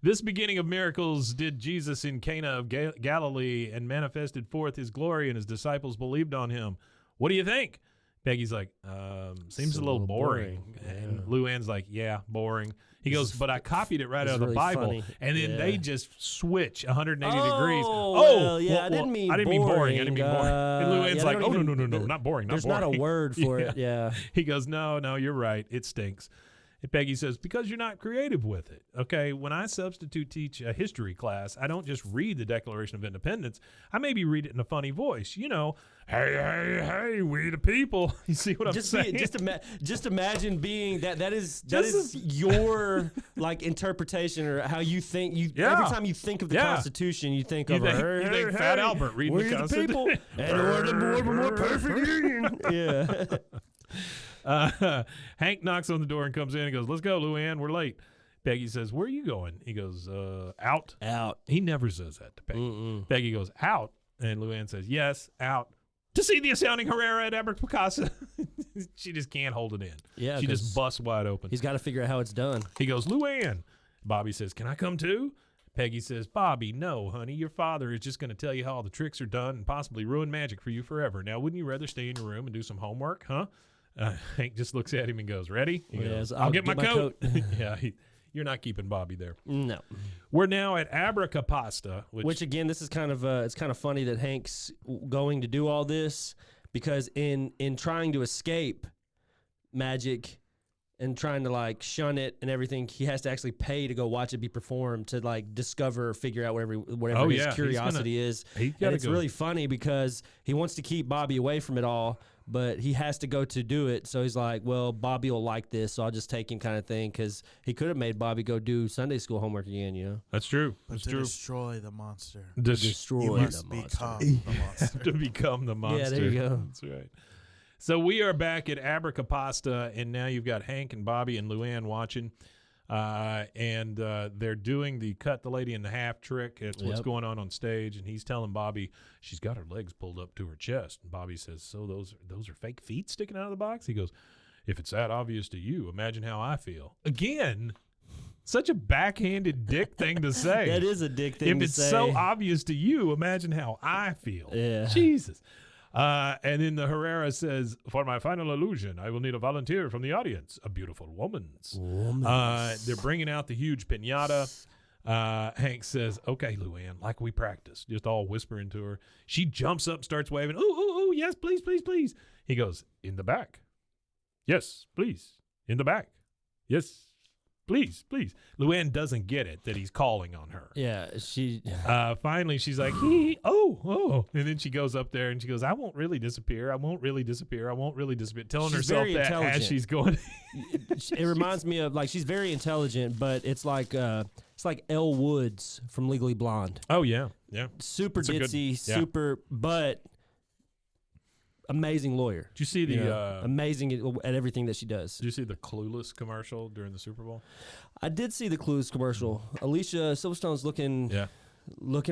"This beginning of miracles did Jesus in Cana of Galilee and manifested forth his glory, and his disciples believed on him. What do you think?" Peggy's like, seems It's a little boring. And Luann's like, yeah, boring. He goes, but I copied it right this out is of the really Bible. funny. And then Yeah. they just switch 180 Oh, degrees. well, yeah, I didn't mean I didn't mean boring. I didn't mean boring. And Luann's yeah, like, they oh, don't no, even- not boring, not There's boring. not a word for it. Yeah. He goes, no, you're right. It stinks. And Peggy says, because you're not creative with it. Okay, when I substitute teach a history class, I don't just read the Declaration of Independence. I maybe read it in a funny voice. You know, hey, we the people. You see what I'm saying? Just imagine being that is your like interpretation or how you think Yeah. every time you think of the Yeah. Constitution you think You of think- hey, you think hey, Fat hey, Albert reading we the the Constitution? people and we're the more perfect union. Yeah. Hank knocks on the door and comes in and goes, let's go, Luann, we're late. Peggy says, where are you going? He goes, out. Out. He never says that to Peggy. Peggy goes, out. And Luann says, yes, out. To see the astounding Herrera at Albert Picasso. She just can't hold it in. Yeah, She 'cause just busts wide open. He's got to figure out how it's done. He goes, Luann. Bobby says, can I come too? Peggy says, Bobby, no, honey. Your father is just going to tell you how all the tricks are done and possibly ruin magic for you forever. Now, wouldn't you rather stay in your room and do some homework, huh? Hank just looks at him and goes, ready? He goes, Yes, I'll get my coat. Yeah, You're not keeping Bobby there. No. We're now at Abracapasta, Which again, this is kind of it's kind of funny that Hank's going to do all this because in trying to escape magic and trying to like shun it and everything, he has to actually pay to go watch it be performed to like discover or figure out whatever his curiosity is. And it's really funny because he wants to keep Bobby away from it all, but he has to go to do it. So he's like, well, Bobby will like this, so I'll just take him kind of thing, because he could have made Bobby go do Sunday school homework again, you know? That's true. That's true. Destroy the monster. Destroy You the must monster. become the monster. To become the monster. Yeah, there you go. That's right. So we are back at Abracapasta, and now you've got Hank and Bobby and Luann watching, and they're doing the cut the lady in the half trick. It's what's going on stage, and he's telling Bobby she's got her legs pulled up to her chest. And Bobby says, so those are fake feet sticking out of the box? He goes, if it's that obvious to you, imagine how I feel. Again, such a backhanded dick thing to say. That is a dick thing to say. If it's so obvious to you, imagine how I feel. Yeah. Jesus. And then the Herrera says, for my final illusion, I will need a volunteer from the audience, a beautiful woman's. They're bringing out the huge piñata. Hank says, okay, Luann, like we practiced, just all whispering to her. She jumps up, starts waving. Ooh, ooh, ooh, yes, please, please, please. He goes, in the back. Yes, please. In the back. Yes, please, please. Luann doesn't get it that he's calling on her. Yeah, she. Finally, she's like, oh. And then she goes up there and she goes, I won't really disappear. I won't really disappear. I won't really disappear. Telling She's herself very that intelligent. as she's going. It reminds me of, like, she's very intelligent, but it's like Elle Woods from Legally Blonde. Oh, yeah. Yeah. Super That's a good- ditzy, yeah. super, but amazing lawyer. Did you see the You know, amazing at everything that she does. Did you see the Clueless commercial during the Super Bowl? I did see the Clues commercial. Alicia Silverstone's looking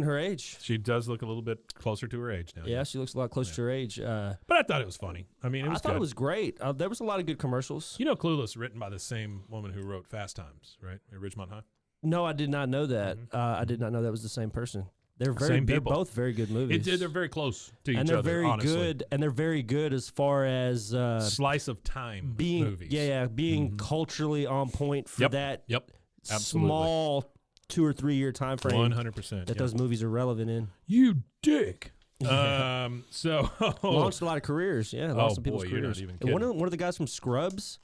her age. She does look a little bit closer to her age now. Yeah, she looks a lot closer to her age. But I thought it was funny. I mean, it was I thought good. it was great. There was a lot of good commercials. You know, Clueless, written by the same woman who wrote Fast Times, right? At Ridgemont High. No, I did not know that. I did not know that was the same person. They're Same they're people. both very good movies. They're very close to each and they're other, very honestly. good. And they're very good as far as Slice of time being movies. being culturally on point for that Yep. Absolutely. small 2 or 3 year time frame 100%. that those movies are relevant in. You dick. So Launched a lot of careers. Yeah, launched some people's boy, you're not careers. even And one kidding. of the guys from Scrubs,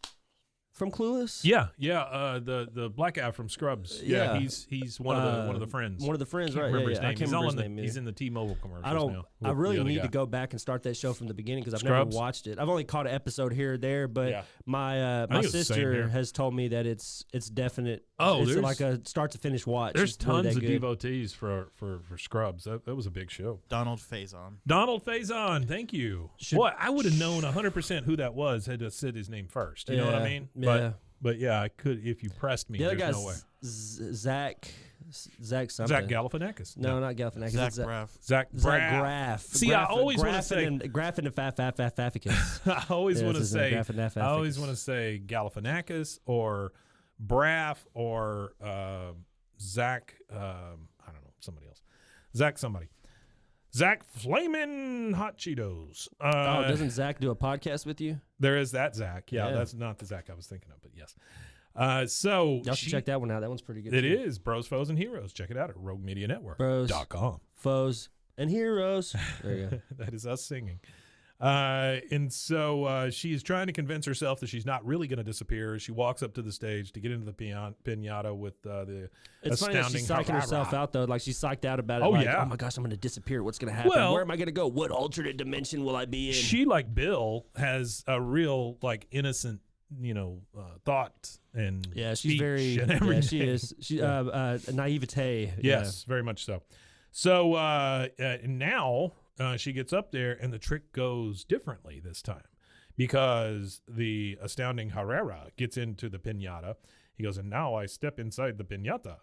from Clueless. Yeah. The black guy from Scrubs. Yeah, Yeah. he's one of the friends. One of the friends, Can't right? remember Yeah, his yeah. I name. can't He's all remember in his the name. he's in the T-Mobile commercials I don't. now. I with really the other need guy. to go back and start that show from the beginning because I've Scrubs? never watched it. I've only caught an episode here or there, but Yeah. my think it's the same sister here. has told me that it's definite. Oh, it's there's- like a start to finish watch. There's It's really tons that of good. devotees for Scrubs. That was a big show. Donald Faison. Donald Faison, thank you. Boy, I would have known 100% who that was had to said his name first. You know what I Yeah, mean? yeah. But yeah, I could if you pressed me. The other There's guy's no way. Zach something. Zach Galifianakis. No, not Galifianakis. Zach it's Braff. Zach Zach Braff. Graff. See, I always want to say. Graff and Faficus. I always Yeah, want to that's his name, say. Graff and Faficus. I always want to say Galifianakis or Braff or Zach. I don't know, somebody else. Zach somebody. Zach Flamin' Hot Cheetos. Doesn't Zach do a podcast with you? There is that Zach. Yeah, Yeah. that's not the Zach I was thinking of, but yes. So Y'all should check that one out. That one's pretty good. It too. is Bros, Foes, and Heroes. Check it out at Bros. RogueMediaNetwork.com. Foes and heroes. There you go. That is us singing. And so she is trying to convince herself that she's not really going to disappear. She walks up to the stage to get into the piñata with the It's funny that astounding she's psyching herself hurrah. out though. Like she's psyched out about it. Oh, like, yeah. oh my gosh, I'm gonna disappear. What's gonna happen? Well- Where am I gonna go? What alternate dimension will I be in? She, like Bill, has a real like innocent, thought and yeah, she's speech very. and Yeah, everything. she is. She naivete. Yes, very much so. So now she gets up there, and the trick goes differently this time because the astounding Herrera gets into the piñata. He goes, and now I step inside the piñata.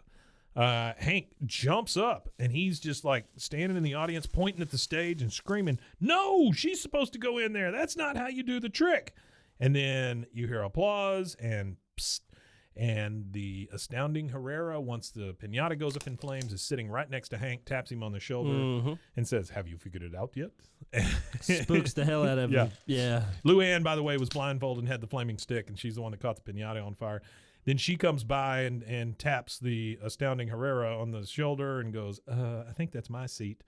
Hank jumps up, and he's just like standing in the audience, pointing at the stage and screaming, "No, she's supposed to go in there. That's not how you do the trick." And then you hear applause and psst. And the astounding Herrera, once the piñata goes up in flames, is sitting right next to Hank, taps him on the shoulder, and says, "Have you figured it out yet?" Spooks the hell out of him. Yeah. Luann, by the way, was blindfolded and had the flaming stick, and she's the one that caught the piñata on fire. Then she comes by and taps the astounding Herrera on the shoulder and goes, I think that's my seat.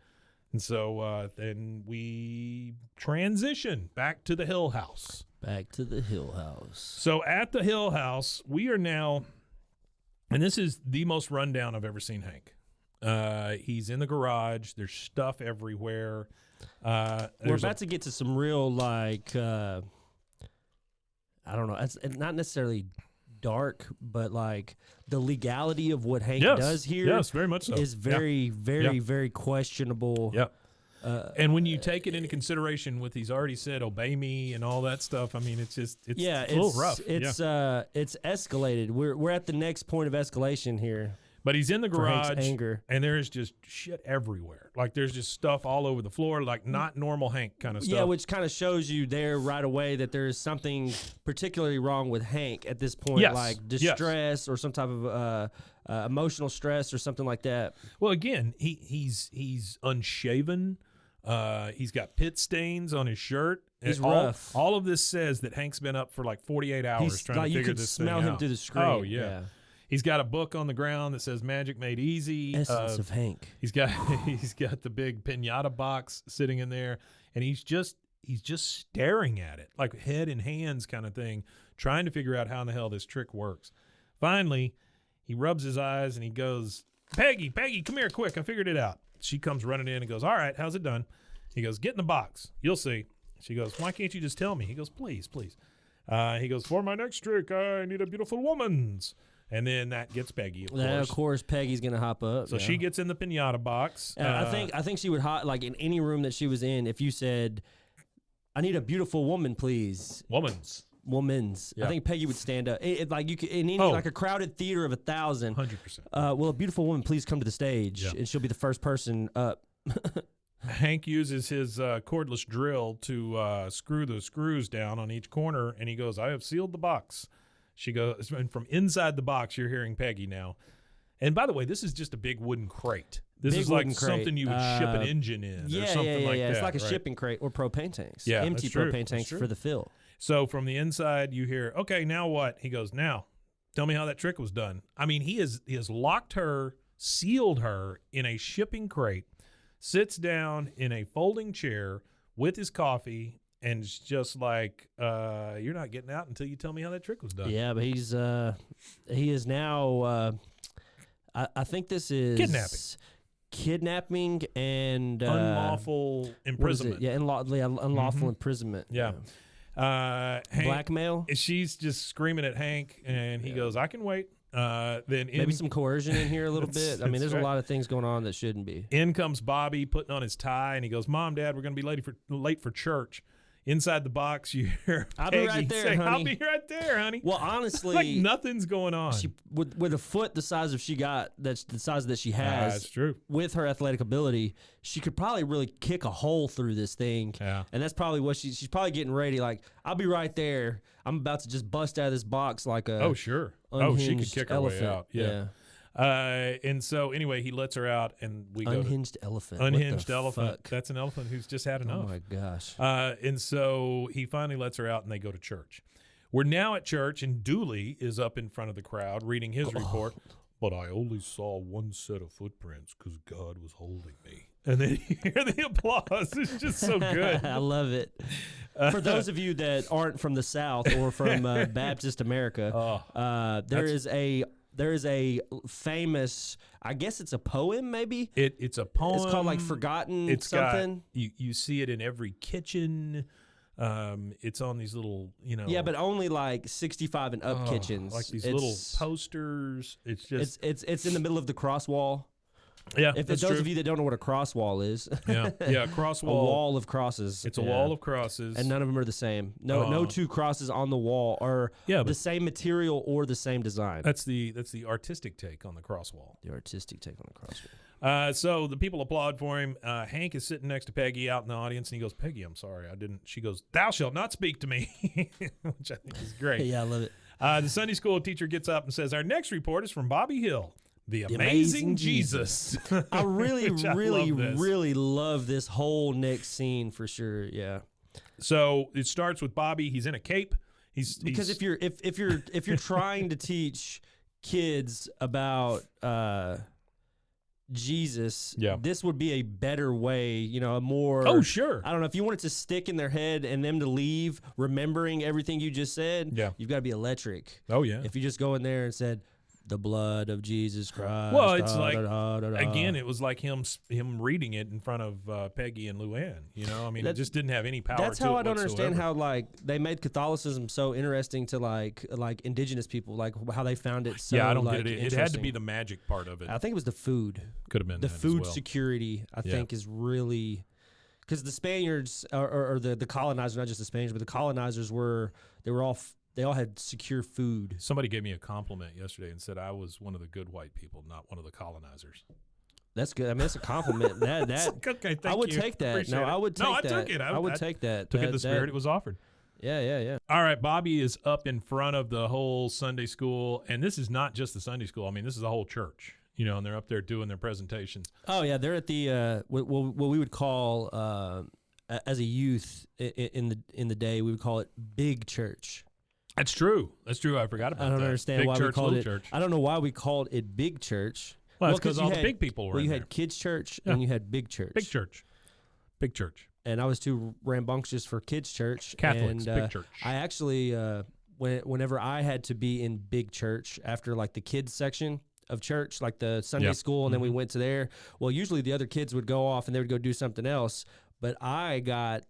And so then we transition back to the Hill House. Back to the Hill House. So at the Hill House, we are now, and this is the most rundown I've ever seen Hank. He's in the garage. There's stuff everywhere. We're about to get to some real, like, I don't know. It's not necessarily dark, but like the legality of what Hank does here yes, very much so. is very, very questionable. Yeah. And when you take it into consideration with he's already said obey me and all that stuff, I mean it's a little rough. It's escalated. We're at the next point of escalation here. But he's in the for Hank's garage anger. and there's just shit everywhere. Like there's just stuff all over the floor, like not normal Hank kind of stuff. Yeah, which kind of shows you there right away that there's something particularly wrong with Hank at this point, Yes, like distress or some type of emotional stress or something like that. Well, again, he's unshaven. He's got pit stains on his shirt. He's all, rough. All of this says that Hank's been up for like 48 hours trying to you figure could this smell thing him out. through the screen. Oh, yeah. He's got a book on the ground that says Magic Made Easy. Essence of Hank. He's got the big pinata box sitting in there, and he's just staring at it, like head in hands kind of thing, trying to figure out how in the hell this trick works. Finally, he rubs his eyes and he goes, Peggy, come here quick. I figured it out. She comes running in and goes, all right, how's it done? He goes, get in the box. You'll see. She goes, why can't you just tell me? He goes, please. He goes, for my next trick, I need a beautiful woman's. And then that gets Peggy, Of course, Peggy's gonna hop up. So she gets in the pinata box. I think she would like in any room that she was in. If you said, "I need a beautiful woman, please," woman's. Yeah. I think Peggy would stand up. Like you could in any like a crowded theater of 1,000. 100%. Well, a beautiful woman, please come to the stage, and she'll be the first person up. Hank uses his cordless drill to screw the screws down on each corner, and he goes, I have sealed the box. She goes, and from inside the box, you're hearing Peggy now. And by the way, this is just a big wooden crate. This is like something you would ship an engine in or something like that. It's like a right? shipping crate or propane tanks. Yeah, empty that's true. propane tanks for the fill. So from the inside, you hear, okay, now what? He goes, now, tell me how that trick was done. I mean, he has locked her, sealed her in a shipping crate, sits down in a folding chair with his coffee, and it's just like, you're not getting out until you tell me how that trick was done. Yeah, but he is now, I think this is kidnapping and unlawful imprisonment. Yeah, unlawful imprisonment. Yeah. Hank, blackmail. She's just screaming at Hank, and he goes, I can wait. Then maybe some coercion in here a little bit. I mean, there's a lot of things going on that shouldn't be. In comes Bobby putting on his tie, and he goes, Mom, Dad, we're going to be late for church. Inside the box, you hear I'll Peggy be right there, say, honey. I'll be right there, honey. Well, honestly, like nothing's going on. She with a foot the size of that's the size that she has. That's true. With her athletic ability, she could probably really kick a hole through this thing. Yeah. And that's probably what she's probably getting ready. Like, I'll be right there. I'm about to just bust out of this box like a sure. Unhinged she could kick elephant. her way out. Yeah. And so anyway, he lets her out, and we unhinged elephant. Unhinged elephant. Fuck? That's an elephant who's just had enough. Oh my gosh. And so he finally lets her out, and they go to church. We're now at church, and Dooley is up in front of the crowd reading his report. But I only saw one set of footprints because God was holding me. And then you hear the applause. It's just so good. I love it. For those of you that aren't from the South or from Baptist America, there is a famous, I guess it's a poem maybe? It's a poem. It's called like Forgotten something. You see it in every kitchen. It's on these little, Yeah, but only like 65 and up kitchens. Like these little posters. It's just. It's in the middle of the cross wall. Yeah, if that's those true. of you that don't know what a cross wall is. Yeah, cross wall. A wall of crosses. It's a wall of crosses. And none of them are the same. No two crosses on the wall are the same material or the same design. That's the artistic take on the cross wall. The artistic take on the cross wall. So the people applaud for him. Hank is sitting next to Peggy out in the audience, and he goes, Peggy, I'm sorry, I didn't. She goes, thou shalt not speak to me, which I think is great. Yeah, I love it. The Sunday school teacher gets up and says, our next report is from Bobby Hill. The amazing Jesus. I really love this whole next scene for sure. Yeah. So it starts with Bobby. He's in a cape. Because if you're trying to teach kids about Jesus, this would be a better way, a more... Oh, sure. I don't know, if you want it to stick in their head and them to leave remembering everything you just said, you've got to be electric. Oh, yeah. If you just go in there and said, the blood of Jesus Christ. Well, it's again, it was like him reading it in front of Peggy and Luann. It just didn't have any power. That's to how it I don't whatsoever. understand how they made Catholicism so interesting to like indigenous people, like how they found it so. Yeah, I don't get it. It had to interesting. be the magic part of it. I think it was the food. Could have been the that food as well. security. I think is really because the Spaniards or the colonizers, not just the Spaniards, but the colonizers they all had secure food. Somebody gave me a compliment yesterday and said I was one of the good white people, not one of the colonizers. That's good. I mean, that's a compliment. Okay, thank I would you. take that. Appreciate No, it. I would take no, that. I took it. I would take that. Took it the spirit it was offered. Yeah. All right, Bobby is up in front of the whole Sunday school, and this is not just the Sunday school. I mean, this is the whole church. And they're up there doing their presentations. Oh yeah, they're at the what we would call as a youth in the day we would call it big church. That's true. I forgot about that. I don't understand big why church, we called little it. church. I don't know why we called it big church. Well, that's because all the had- big people were Well, in you there. had kids church and you had big church. Big church. And I was too rambunctious for kids church. Catholics, and, big church. I actually, whenever I had to be in big church after like the kids section of church, like the Sunday school, and then we went to there. Well, usually the other kids would go off and they would go do something else. But I got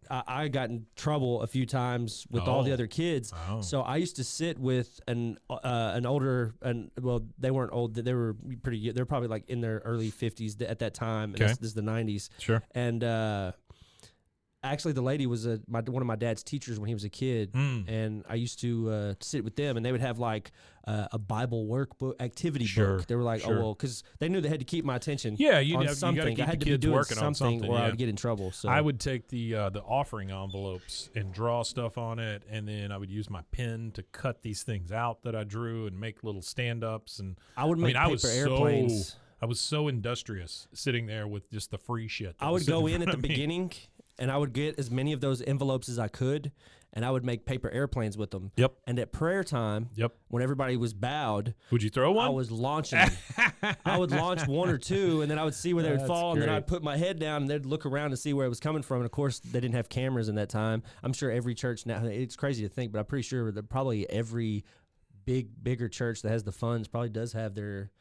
in trouble a few times with all the other kids. Oh. So I used to sit with an older, they weren't old, they were pretty. They're probably like in their early 50s at that time. And Okay. this is the 90s. Sure. And actually, the lady was one of my dad's teachers when he was a kid, and I used to sit with them, and they would have like a Bible workbook, activity Sure, book. They were like, sure. oh well, because they knew they had to keep my attention. Yeah, on you gotta something. keep I had the to be kids doing working on something, or I yeah. would get in trouble. So I would take the offering envelopes and draw stuff on it, and then I would use my pen to cut these things out that I drew and make little stand-ups. And I would make paper airplanes. I was so industrious sitting there with just the free shit. that I was would sitting go in in at front the of me. beginning, and I would get as many of those envelopes as I could, and I would make paper airplanes with them. Yep. And at prayer time, when everybody was bowed, Would you throw one? I was launching them. I would launch one or two, and then I would see where they would That's fall, and then great. I'd put my head down, and they'd look around and see where it was coming from. And of course, they didn't have cameras in that time. I'm sure every church now, it's crazy to think, but I'm pretty sure that probably every bigger church that has the funds probably does have their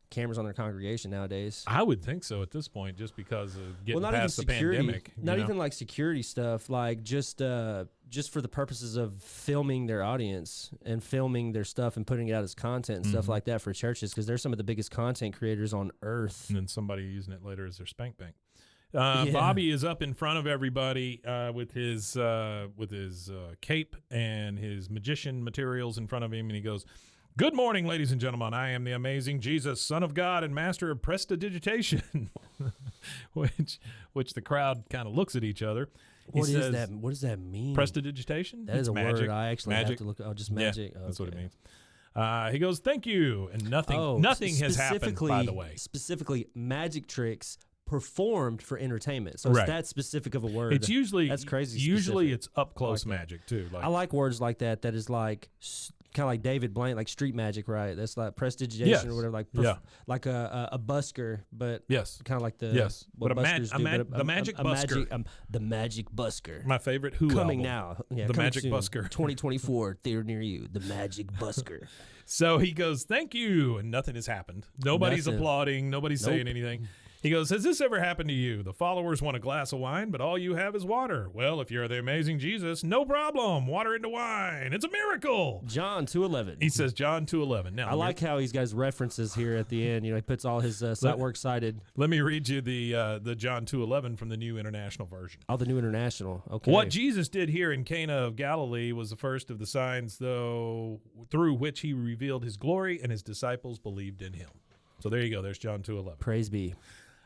cameras on their congregation nowadays. I would think so at this point, just because of getting Not past even the security, pandemic. not even like security stuff, like just for the purposes of filming their audience and filming their stuff and putting it out as content and stuff like that for churches, because they're some of the biggest content creators on earth. And then somebody using it later as their spank bank. Bobby is up in front of everybody with his cape and his magician materials in front of him, and he goes, "Good morning, ladies and gentlemen. I am the amazing Jesus, Son of God and Master of Prestidigitation," which the crowd kind of looks at each other. What is that? What does that mean? Prestidigitation? That is a magic. word I actually magic. have to look. Oh, just magic. Yeah, that's what it Okay. means. He goes, "Thank you," and nothing has happened, by the way. Specifically, magic tricks performed for entertainment. So Right. it's that specific of a word. It's usually that's crazy. Usually, specific. it's up close I like magic too. Like, I like words like that. That is like kind of like David Blaine, like street magic, right? That's like prestidigitation Yes. or whatever. Like like a busker, but yes, kind of like the But what buskers do. But the magic busker. the magic busker. My favorite Who Coming album. now. Yeah, The coming Magic soon. Busker. 2024, theater near you. The Magic Busker. So he goes, "Thank you," and nothing has happened. Nobody's Nothing. applauding. Nobody's saying Nope. anything. He goes, "Has this ever happened to you? The followers want a glass of wine, but all you have is water. Well, if you're the amazing Jesus, no problem. Water into wine. It's a miracle." John 2:11. He says John 2:11. Now, I like how he's got his references here at the end. You know, he puts all his works cited. Let me read you the John 2:11 from the New International Version. Oh, the New International. Okay. What Jesus did here in Cana of Galilee was the first of the signs, though, through which he revealed his glory, and his disciples believed in him. So there you go. There's John 2:11. Praise be.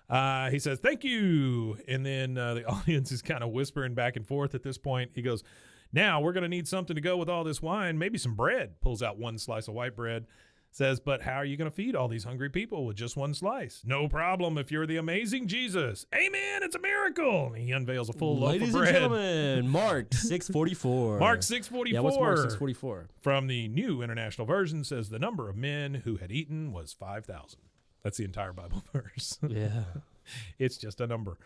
He says, "Thank you." And then the audience is kind of whispering back and forth at this point. He goes, "Now we're going to need something to go with all this wine, maybe some bread." Pulls out one slice of white bread. Says, but how are you going to feed all these hungry people with just one slice? No problem if you're the amazing Jesus. Amen. It's a miracle. And he unveils a full loaf of Ladies bread. and gentlemen, Mark 644. Mark 644. Yeah, what's Mark 644? From the New International Version says the number of men who had eaten was 5,000. That's the entire Bible verse. Yeah. It's just a number.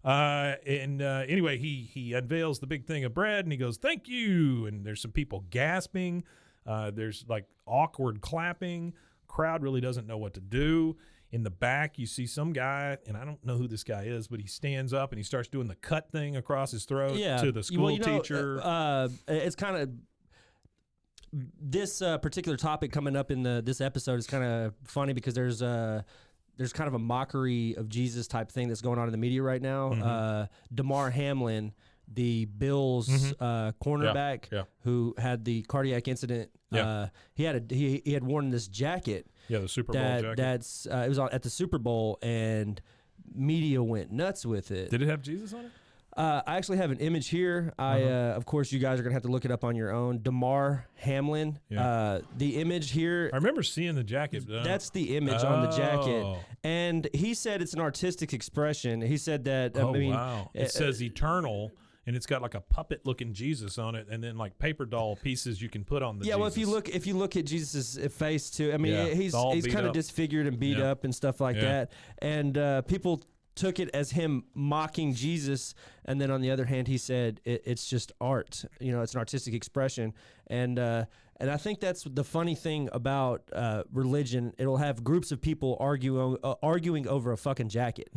Anyway, he unveils the big thing of bread and he goes, thank you. And there's some people gasping. There's like awkward clapping. Crowd really doesn't know what to do. In the back, you see some guy, and I don't know who this guy is, but he stands up and he starts doing the cut thing across his throat to the school teacher. It's kind of this particular topic coming up in this episode is kind of funny because there's kind of a mockery of Jesus type thing that's going on in the media right now. Damar Hamlin, the Bills cornerback who had the cardiac incident, he had worn this jacket. Yeah, the Super Bowl jacket. It was at the Super Bowl, and media went nuts with it. Did it have Jesus on it? I actually have an image here. Of course, you guys are gonna have to look it up on your own. Damar Hamlin. Yeah. The image here. I remember seeing the jacket. That's the image on the jacket, and he said it's an artistic expression. He said that. Wow! It says eternal. And it's got like a puppet-looking Jesus on it, and then like paper doll pieces you can put on the Jesus. Well, if you look at Jesus' face too, I mean, he's kind of disfigured and beat up and stuff like that, and people took it as him mocking Jesus, and then on the other hand, he said it's just art. It's an artistic expression, and I think that's the funny thing about religion. It'll have groups of people arguing over a fucking jacket.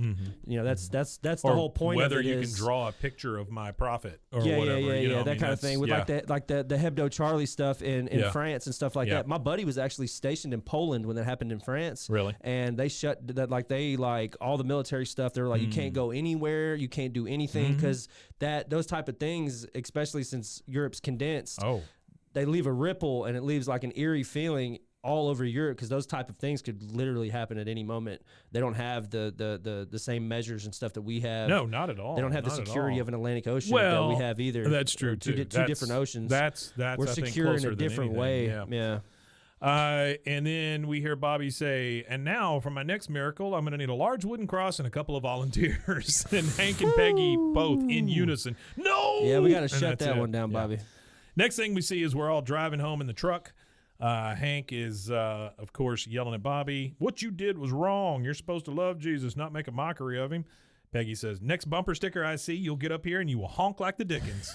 That's the whole point. Whether of it you is, can draw a picture of my prophet or whatever. That kind of thing with like the Hebdo Charlie stuff in France and stuff like that. My buddy was actually stationed in Poland when that happened in France. Really? And they shut that all the military stuff. They were like, you can't go anywhere, you can't do anything because those type of things, especially since Europe's condensed. They leave a ripple, and it leaves like an eerie feeling all over Europe because those type of things could literally happen at any moment. They don't have the same measures and stuff that we have. No, not at all. They don't have the security of an Atlantic Ocean that we have either. That's true too. Two different oceans. That's we're secure in a different way. Yeah. And then we hear Bobby say, and now for my next miracle, I'm going to need a large wooden cross and a couple of volunteers. And Hank and Peggy both in unison. No! Yeah, we got to shut that one down, Bobby. Next thing we see is we're all driving home in the truck. Hank is, of course, yelling at Bobby. What you did was wrong. You're supposed to love Jesus, not make a mockery of him. Peggy says, next bumper sticker I see, you'll get up here and you will honk like the Dickens.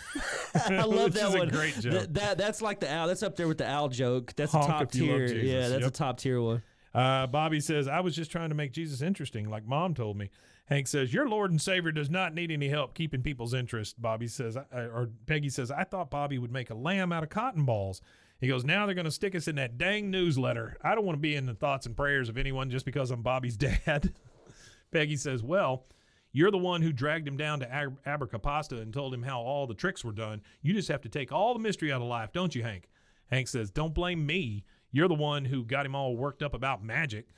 I love that one. A great joke. That's like the owl. That's up there with the owl joke. That's honk a top tier. Yeah, that's a top tier one. Bobby says, I was just trying to make Jesus interesting, like Mom told me. Hank says, your Lord and Savior does not need any help keeping people's interest. Bobby says, or Peggy says, I thought Bobby would make a lamb out of cotton balls. He goes, now they're going to stick us in that dang newsletter. I don't want to be in the thoughts and prayers of anyone just because I'm Bobby's dad. Peggy says, well, you're the one who dragged him down to Abracapasta and told him how all the tricks were done. You just have to take all the mystery out of life, don't you, Hank? Hank says, don't blame me. You're the one who got him all worked up about magic.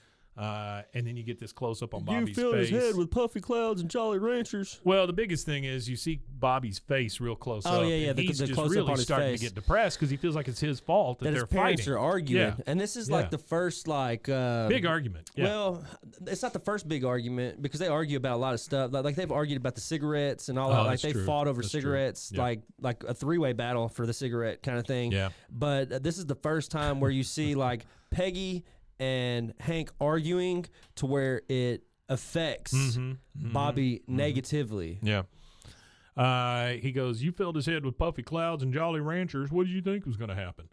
And then you get this close-up on Bobby's face. You filled his head with puffy clouds and Jolly Ranchers. Well, the biggest thing is you see Bobby's face real close up. Oh, yeah. He's the just close really up on his starting face. to get depressed because he feels like it's his fault that his they're parents fighting. are arguing. Yeah. And this is like the first big argument. Yeah. Well, it's not the first big argument because they argue about a lot of stuff. Like they've argued about the cigarettes and all that. Like they fought over cigarettes, like a three-way battle for the cigarette kind of thing. Yeah. But this is the first time where you see like Peggy and Hank arguing to where it affects Bobby negatively. Yeah. He goes, you filled his head with puffy clouds and Jolly Ranchers. What did you think was going to happen?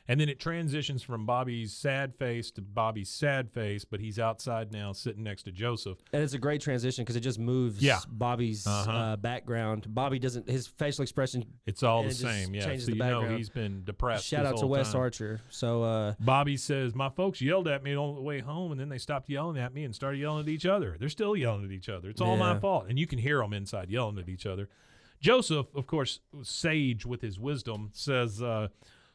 And then it transitions from Bobby's sad face to Bobby's sad face, but he's outside now sitting next to Joseph. And it's a great transition because it just moves Bobby's background. Bobby doesn't, his facial expression. It's all the same, yeah. Changes so the you background. know he's been depressed. Shout out to Wes Archer. So Bobby says, my folks yelled at me on the way home, and then they stopped yelling at me and started yelling at each other. They're still yelling at each other. It's all my fault. And you can hear them inside yelling at each other. Joseph, of course, sage with his wisdom, says,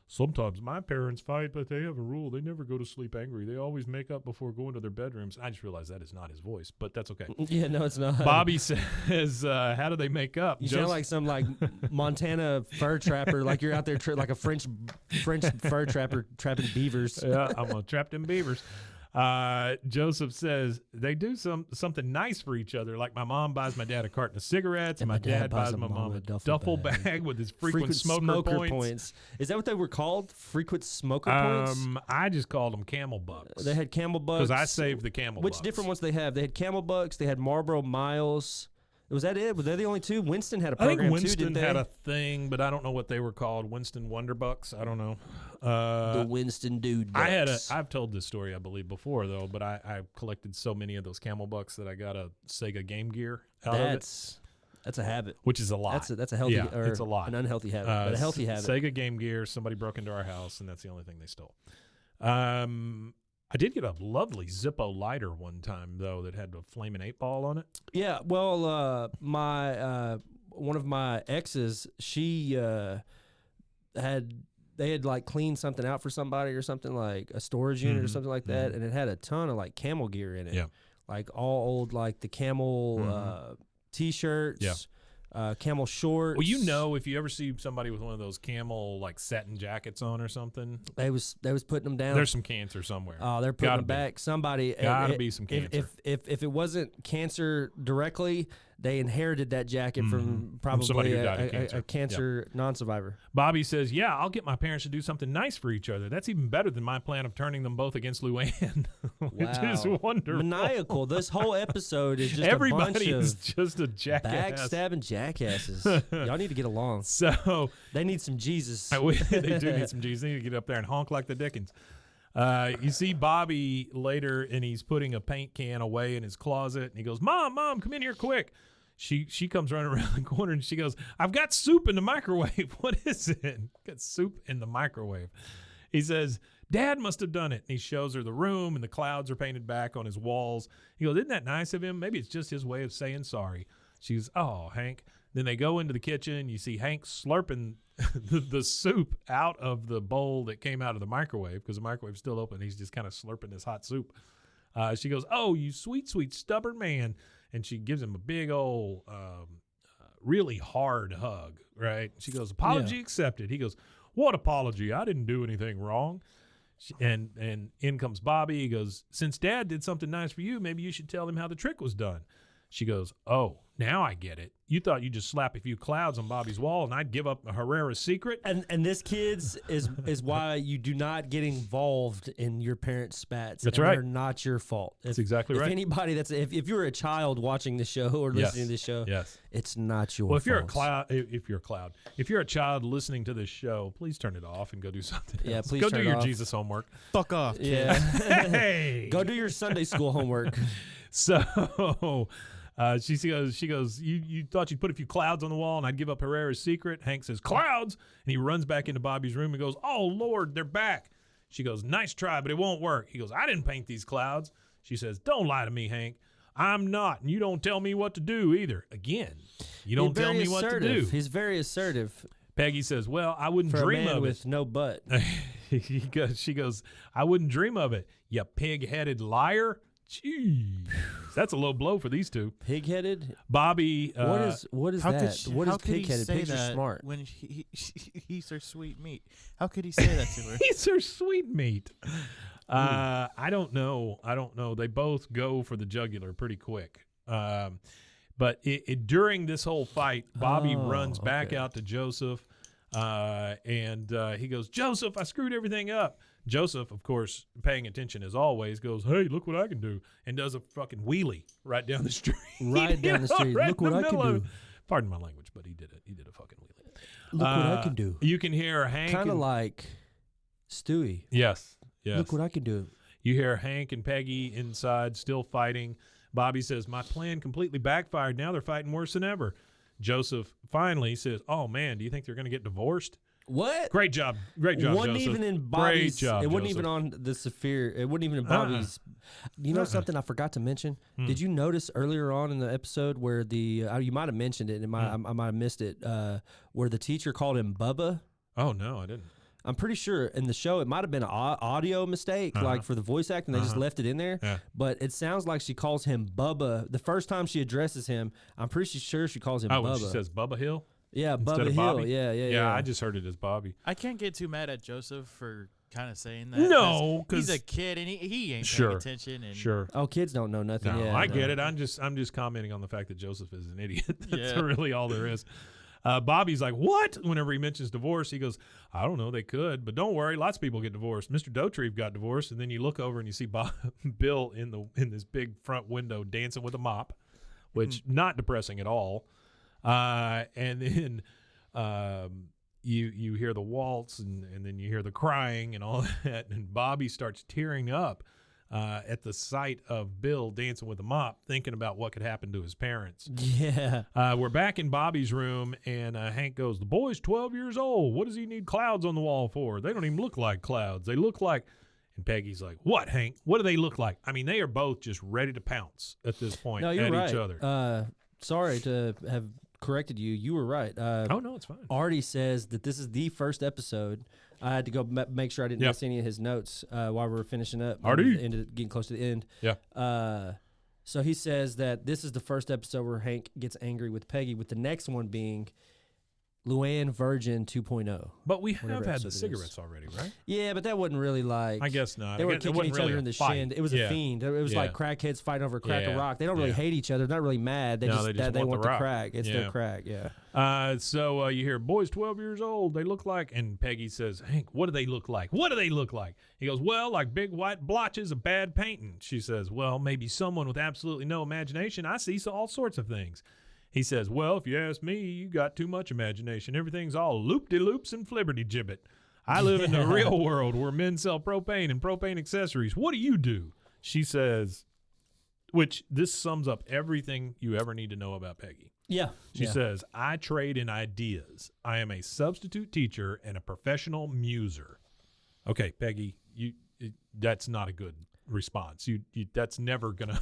Sometimes my parents fight, but they have a rule. They never go to sleep angry. They always make up before going to their bedrooms. I just realized that is not his voice, but that's okay. Yeah, no, it's not. Bobby says, how do they make up? You sound like some like Montana fur trapper, like you're out there like a French fur trapper trapping beavers. Yeah, I'm going to trap them beavers. Joseph says they do something nice for each other. Like my mom buys my dad a carton of cigarettes, and my dad buys my mom a duffel bag with his frequent smoker points. Is that what they were called? Frequent smoker points? I just called them Camel Bucks. They had Camel Bucks. Because I saved the Camel Bucks. Which different ones they have? They had Camel Bucks. They had Marlboro Miles. Was that it? Were they the only two? Winston had a program I think Winston too, didn't they? had a thing, but I don't know what they were called. Winston Wonder Bucks. I don't know. The Winston Dude Bucks. I've told this story, I believe, before though. But I collected so many of those Camel Bucks that I got a Sega Game Gear out of it. That's a habit. Which is a lot. That's a healthy. Or it's a lot. An unhealthy habit, but a healthy habit. Sega Game Gear. Somebody broke into our house, and that's the only thing they stole. I did get a lovely Zippo lighter one time though that had a flaming 8-ball on it. Yeah, well, my one of my exes, she they had like cleaned something out for somebody or something, like a storage unit or something like that, and it had a ton of like camel gear in it. Yeah, like all old like the camel t-shirts. Camel shorts. Well, you know, if you ever see somebody with one of those camel like satin jackets on or something, they was putting them down. There's some cancer somewhere. Oh, they're putting them back. Somebody gotta be some cancer. If it wasn't cancer directly, they inherited that jacket from probably somebody who died of cancer. A cancer non-survivor. Bobby says, "Yeah, I'll get my parents to do something nice for each other. That's even better than my plan of turning them both against Luann, which is wonderful. Maniacal. This whole episode is just everybody a bunch is of just a jackass, backstabbing jackasses. Y'all need to get along. So they need some Jesus. They do need some Jesus. They need to get up there and honk like the Dickens." You see Bobby later, and he's putting a paint can away in his closet, and he goes, Mom, come in here quick. She comes running around the corner, and she goes, I've got soup in the microwave. What is it? Got soup in the microwave. He says, Dad must have done it. And he shows her the room, and the clouds are painted back on his walls. He goes, isn't that nice of him? Maybe it's just his way of saying sorry. She goes, oh, Hank. Then they go into the kitchen. You see Hank slurping the soup out of the bowl that came out of the microwave because the microwave's still open. He's just kind of slurping this hot soup. She goes, oh, you sweet, sweet, stubborn man. And she gives him a big old, really hard hug, right? She goes, apology accepted. He goes, what apology? I didn't do anything wrong. And in comes Bobby. He goes, since Dad did something nice for you, maybe you should tell him how the trick was done. She goes, oh, now I get it. You thought you'd just slap a few clouds on Bobby's wall and I'd give up Herrera's secret? And this, kids, is why you do not get involved in your parents' spats. That's right. They're not your fault. That's exactly right. If anybody if you're a child watching the show or listening to this show, it's not your fault. Well, if you're a child listening to this show, please turn it off and go do something else. Yeah, please go turn do it your off. Jesus homework. Fuck off, kid. Yeah. Hey. Go do your Sunday school homework. So she goes, you thought you'd put a few clouds on the wall and I'd give up Herrera's secret? Hank says, clouds? And he runs back into Bobby's room and goes, oh, Lord, they're back. She goes, nice try, but it won't work. He goes, I didn't paint these clouds. She says, don't lie to me, Hank. I'm not, and you don't tell me what to do either. Again, you don't tell me what to do. He's very assertive. Peggy says, well, I wouldn't dream of it. With no butt. She goes, I wouldn't dream of it, you pig-headed liar. Jeez, that's a low blow for these two. Pig-headed? Bobby, what is how that? Could what is pig-headed? Pigs are smart. When he's her sweet meat. How could he say that to her? He's her sweet meat. I don't know. They both go for the jugular pretty quick. But during this whole fight, Bobby runs back out to Joseph, and he goes, Joseph, I screwed everything up. Joseph, of course, paying attention as always, goes, hey, look what I can do, and does a fucking wheelie right down the street. Right down the street. Right look what I can do. Pardon my language, but he did it. He did a fucking wheelie. Look what I can do. You can hear Hank. Kind of like Stewie. Yes. Look what I can do. You hear Hank and Peggy inside still fighting. Bobby says, my plan completely backfired. Now they're fighting worse than ever. Joseph finally says, oh, man, do you think they're going to get divorced? What? Great job. Great job, wasn't Joseph. Even in Bobby's. Great job, it wasn't Joseph. even on the Saphir. It wasn't even in Bobby's. You know something I forgot to mention? Did you notice earlier on in the episode where you might have mentioned it, and I might have missed it, where the teacher called him Bubba? Oh, no, I didn't. I'm pretty sure in the show it might have been an audio mistake, like for the voice acting, they just left it in there. Yeah. But it sounds like she calls him Bubba. The first time she addresses him, I'm pretty sure she calls him Oh, Bubba. when she says Bubba Hill? Yeah, Instead Bubba of Hill. Bobby? Yeah. I just heard it as Bobby. I can't get too mad at Joseph for kind of saying that. No, 'cause- he's a kid and he ain't Sure. paying attention. And Sure. Oh, kids don't know nothing. No, yeah, I get it. I'm just commenting on the fact that Joseph is an idiot. That's Yeah. really all there is. Bobby's like, what? Whenever he mentions divorce, he goes, I don't know, they could, but don't worry, lots of people get divorced. Mr. Dotrieve got divorced, and then you look over and you see Bill in this big front window dancing with a mop, which not depressing at all. And then you hear the waltz, and then you hear the crying and all that, and Bobby starts tearing up at the sight of Bill dancing with a mop, thinking about what could happen to his parents. Yeah. We're back in Bobby's room, and Hank goes, the boy's 12 years old. What does he need clouds on the wall for? They don't even look like clouds. They look like... And Peggy's like, what, Hank? What do they look like? I mean, they are both just ready to pounce at this point No, you're at right. each other. Sorry to have corrected you. You were right. Oh, no, it's fine. Artie says that this is the first episode. I had to go make sure I didn't miss any of his notes while we were finishing up. Artie. Getting close to the end. Yeah. So he says that this is the first episode where Hank gets angry with Peggy, with the next one being Luann Virgin 2.0. But we have Whatever had the episode it is. cigarettes already, right? Yeah, but that wasn't really like... I guess not. They I were guess it kicking wasn't each really other a in the fight. shin. It was a fiend. It was like crackheads fighting over a crack of rock. They don't really hate each other. They're not really mad. They No, just, they just they want want the the rock. crack. It's Yeah. their crack, yeah. So you hear, boy's 12 years old. They look like, and Peggy says, Hank, what do they look like? What do they look like? He goes, well, like big white blotches of bad painting. She says, well, maybe someone with absolutely no imagination. I see all sorts of things. He says, well, if you ask me, you got too much imagination. Everything's all loop-de-loops and flibberty-gibbet. I live in the real world where men sell propane and propane accessories. What do you do? She says, which this sums up everything you ever need to know about Peggy. Yeah. She says, I trade in ideas. I am a substitute teacher and a professional muser. Okay, Peggy, that's not a good response. That's never going to...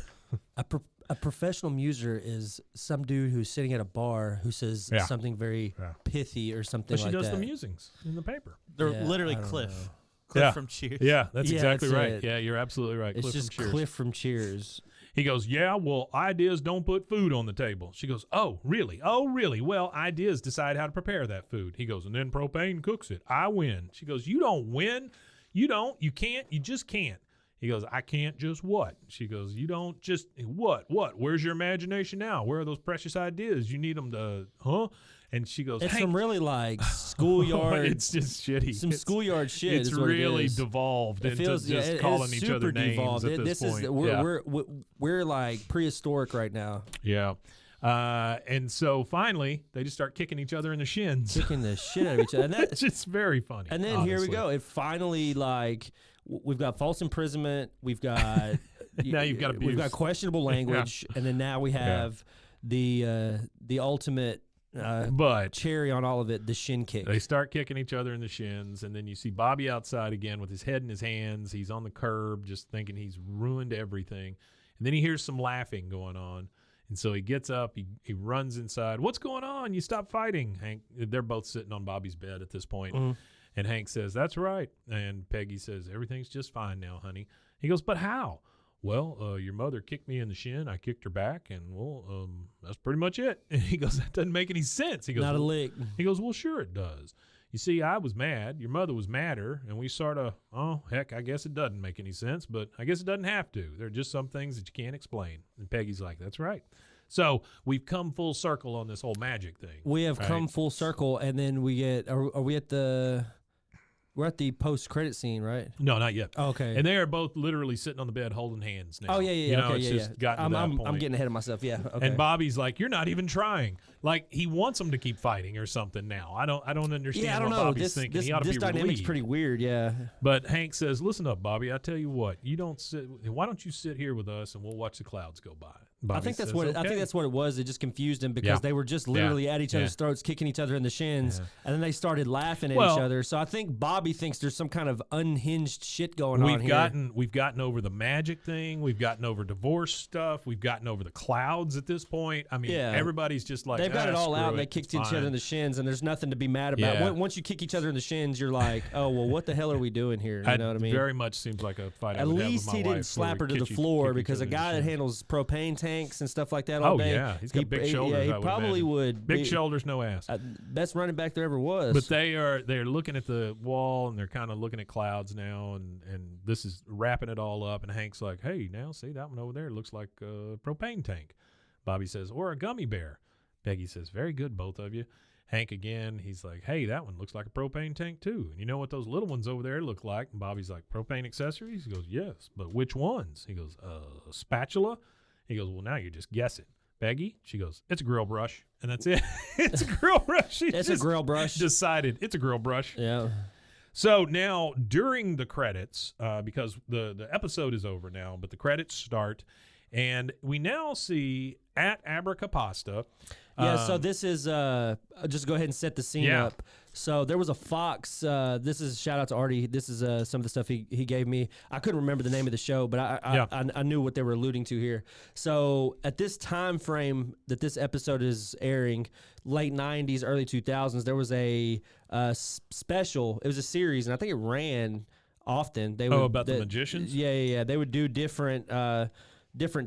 A professional muser is some dude who's sitting at a bar who says something very pithy or something But she like does that. the musings in the paper. they're Yeah, literally I don't Cliff. know. Cliff from Cheers. Yeah, that's Yeah, exactly that's right. it. Yeah, you're absolutely right. It's Cliff just from Cheers. Cliff from Cheers. He goes, yeah, well, ideas don't put food on the table. She goes, oh, really? Oh, really? Well, ideas decide how to prepare that food. He goes, and then propane cooks it. I win. She goes, you don't win. You don't. You can't. You just can't. He goes, I can't just what? She goes, you don't just what? What? Where's your imagination now? Where are those precious ideas? You need them to, huh? And she goes, It's Hank, some really like schoolyard. it's just shitty. some schoolyard shit. It's is what really it is. devolved It into feels just it calling is each super other names devolved. at this point. Is Yeah. we're like prehistoric right now, Yeah. And so finally, they just start kicking each other in the shins. kicking the shit out of each other. And, It's just very funny. and then here we honestly. go. It finally like we've got false imprisonment. We've got Now you've got We've got abuse. questionable language, and then now we have the ultimate But cherry on all of it, the shin kick. they start kicking each other in the shins, and then you see Bobby outside again with his head in his hands. He's on the curb just thinking he's ruined everything. And then he hears some laughing going on. And so he gets up, he runs inside. What's going on? You stop fighting, Hank. They're both sitting on Bobby's bed at this point. And Hank says, that's right. And Peggy says, everything's just fine now, honey. He goes, but how? Well, your mother kicked me in the shin. I kicked her back, and well, that's pretty much it. And he goes, that doesn't make any sense. He goes, Not a "Well," lick. He goes, well, sure it does. You see, I was mad. Your mother was madder, and we sort of, oh, heck, I guess it doesn't make any sense, but I guess it doesn't have to. There are just some things that you can't explain. And Peggy's like, that's right. So we've come full circle on this whole magic thing. We have right? come full circle, and then we get. Are we at the? We're at the post-credit scene, right? No, not yet. Okay. And they are both literally sitting on the bed holding hands now. Oh yeah, yeah, You know, okay, it's yeah, just yeah. gotten to that I'm point. getting ahead of myself. Yeah. Okay. And Bobby's like, "You're not even trying." Like he wants them to keep fighting or something. Now I don't understand yeah, I don't what know. Bobby's thinking. This He ought to be dynamic's relieved. pretty weird. Yeah. But Hank says, "Listen up, Bobby. I tell you what. You don't sit. Why don't you sit here with us and we'll watch the clouds go by? Bobby I think that's says, what I "Okay." think that's what it was. It just confused him because Yeah. they were just Yeah. literally at each other's Yeah. throats, kicking each other in the shins, Yeah. and then they started laughing at Well- each other. So I think Bobby thinks there's some kind of unhinged shit going on here. We've gotten over the magic thing. We've gotten over divorce stuff. We've gotten over the clouds at this point. I mean, Yeah. everybody's just like, They've got it all screw out, and they it's kicked each other fine." in the shins, and there's nothing to be mad about. Yeah. Once you kick each other in the shins, you're like, oh, well, what the hell are we doing here? You know what I mean? Very much seems like a fight. I At would have with least my he wife didn't where slap we her to the kick floor each because a other in the guy that shins. handles propane tanks and stuff like that all day. Yeah, he's got big shoulders. Yeah, he I would probably imagine. would. Big be- shoulders, no ass. Best running back there ever was. But they're looking at the wall and they're kind of looking at clouds now, and this is wrapping it all up. And Hank's like, "Hey, now see that one over there? Looks like a propane tank." Bobby says, "Or a gummy bear." Peggy says, "Very good, both of you." Hank again, he's like, "Hey, that one looks like a propane tank too. And you know what those little ones over there look like?" And Bobby's like, "Propane accessories?" He goes, "Yes, but which ones?" He goes, "Spatula." He goes, "Well, now you're just guessing." Peggy, she goes, "It's a grill brush," and that's it. It's a grill brush. She It's a just grill brush. Decided it's a grill brush. Yeah. So now during the credits, because the episode is over now, but the credits start, and we now see at Abracapasta. So this is just go ahead and set the scene Yeah. up. So there was a Fox. This is shout out to Artie. This is some of the stuff he gave me. I couldn't remember the name of the show, but I knew what they were alluding to here. So at this time frame that this episode is airing, late '90s, early 2000s, there was a special. It was a series, and I think it ran often. They would, About the magicians? Yeah. They would do different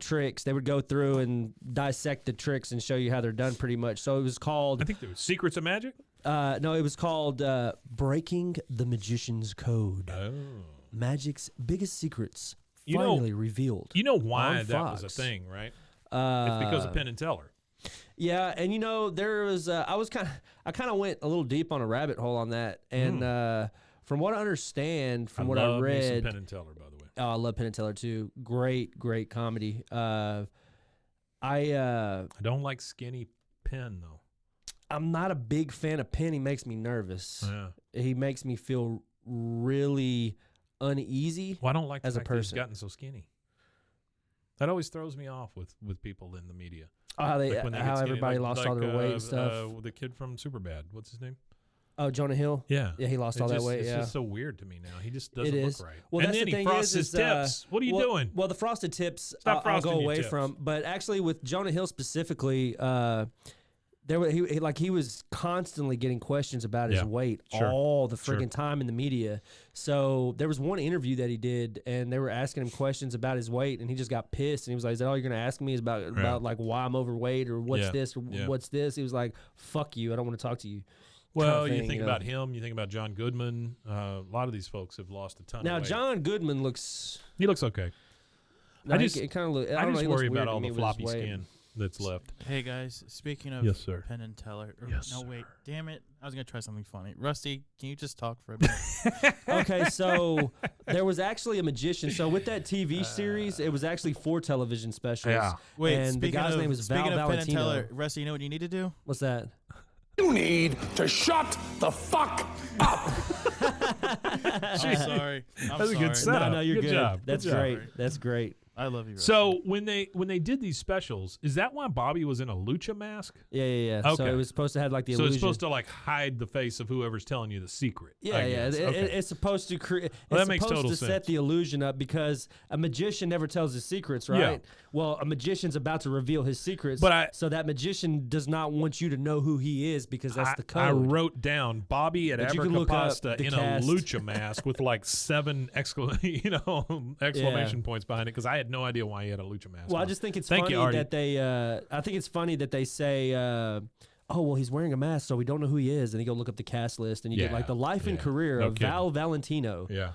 tricks. They would go through and dissect the tricks and show you how they're done pretty much. So it was called, I think there was Secrets of Magic. no, it was called Breaking the Magician's Code. Oh. Magic's biggest secrets You know- finally revealed. You know why on that was a Fox. thing, right? It's because of Penn and Teller. Yeah, and there was I kind of went a little deep on a rabbit hole on that, and from what I understand, from what I love me some read, Penn and Teller, by the way. oh, I love Penn and Teller too. Great comedy. I don't like skinny Penn though. I'm not a big fan of Penn. He makes me nervous. Yeah. He makes me feel really uneasy. Well, I don't like the As a fact that he's person. gotten so skinny. That always throws me off with people in the media. Oh, how Like when they get how skinny, everybody like- lost all like, their weight and stuff. The kid from Superbad, what's his name? Oh, Jonah Hill. Yeah, Yeah, he lost all that weight. It's Yeah. just so weird to me now. He just doesn't It look is. right. Well, and that's then the he thing frosts is his tips. What are you doing? Well, the frosted tips, Stop I'll frosting go your away tips. from. But actually, with Jonah Hill specifically, he was constantly getting questions about his Yeah, weight sure, all the sure. friggin' time in the media. So there was one interview that he did, and they were asking him questions about his weight, and he just got pissed, and he was like, "Is that all you're gonna ask me is about like why I'm overweight or what's Yeah, this or yeah. what's this?" He was like, "Fuck you, I don't want to talk to you." Well, kind of you thing, think you know. about him. You think about John Goodman. A lot of these folks have lost a ton Now of weight. John Goodman looks. He looks okay. No, I he- just- it kind of look. I don't know, just he looks worry weird about to all me the with his floppy weight. skin that's left. Hey guys, speaking of Yes, sir. Penn and Teller. Yes, no, sir. wait. Damn it. I was going to try something funny. Rusty, can you just talk for a minute? Okay, so there was actually a magician. So with that TV series, it was actually 4 television specials. Yeah. Wait, and the speaking guy's of, name was Val speaking of Penn and Valentino. Teller, Rusty, you know what you need to do? What's that? You need to shut the fuck up. I'm sorry. I'm That's a good sorry. setup. No, you're Good good. job. That's Good job. great. That's great. I love you, Rusty. So when they did these specials, is that why Bobby was in a lucha mask? Yeah. So Okay. it was supposed to have like the So illusion. it's supposed to like hide the face of whoever's telling you the secret. Yeah, I yeah. guess. It's supposed to create. Well, It's that makes supposed total to set sense. the illusion up because a magician never tells his secrets, right? Yeah. Well, a magician's about to reveal his secrets, But so that magician does not want you to know who he is because that's the code. I wrote down Bobby at But you can look up Abracapasta the in cast. a lucha mask with like 7 exclamation points behind it because I had no idea why he had a lucha mask. Well, I on. just think it's Thank funny you, Artie. that they. I think it's funny that they say, "Oh, well, he's wearing a mask, so we don't know who he is." And you go look up the cast list, and you get Yeah, like the life and yeah. career No of kidding. Val Valentino. Yeah.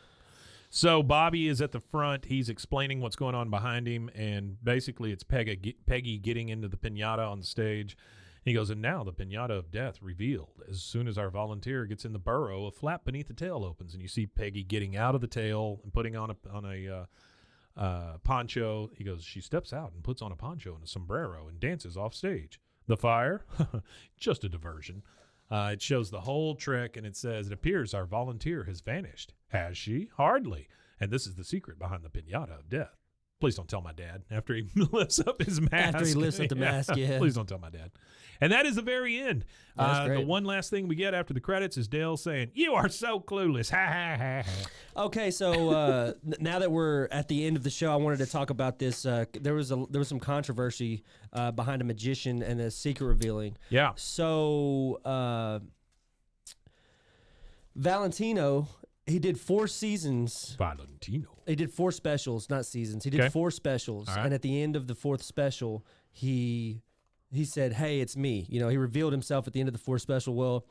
So Bobby is at the front. He's explaining what's going on behind him, and basically it's Peggy getting into the piñata on the stage. He goes, and now the piñata of death revealed. As soon as our volunteer gets in the burrow, a flap beneath the tail opens, and you see Peggy getting out of the tail and putting on a poncho. He goes, she steps out and puts on a poncho and a sombrero and dances off stage. The fire? Just a diversion. It shows the whole trick, and it says, it appears our volunteer has vanished. Has she? Hardly. And this is the secret behind the piñata of death. Please don't tell my dad after he lifts up his mask. After he lifts up the mask, yeah. Please don't tell my dad. And that is the very end. That's The great. one last thing we get after the credits is Dale saying, "You are so clueless." Ha ha ha ha. Okay, so now that we're at the end of the show, I wanted to talk about this. There was some controversy behind a magician and a secret revealing. Yeah. So Valentino, he did 4 seasons. Valentino. He did 4 specials, not seasons. He did Okay. 4 specials, All right. and at the end of the 4th special, he said, "Hey, it's me." You know, he revealed himself at the end of the 4th special. Well,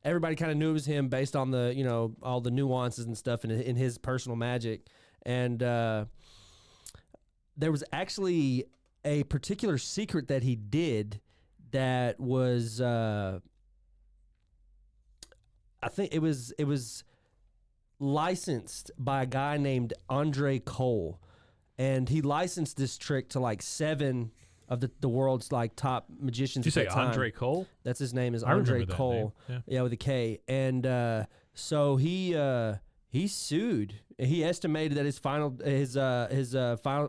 everybody kind of knew it was him based on the, you know, all the nuances and stuff in his personal magic. And there was actually a particular secret that he did that was, I think it was licensed by a guy named Andre Cole, and he licensed this trick to like 7 of the world's like top magicians. Did you at say that time. Andre Cole? That's his name is I remember Andre that Cole. name. Yeah, with a K. And so he sued. He estimated that his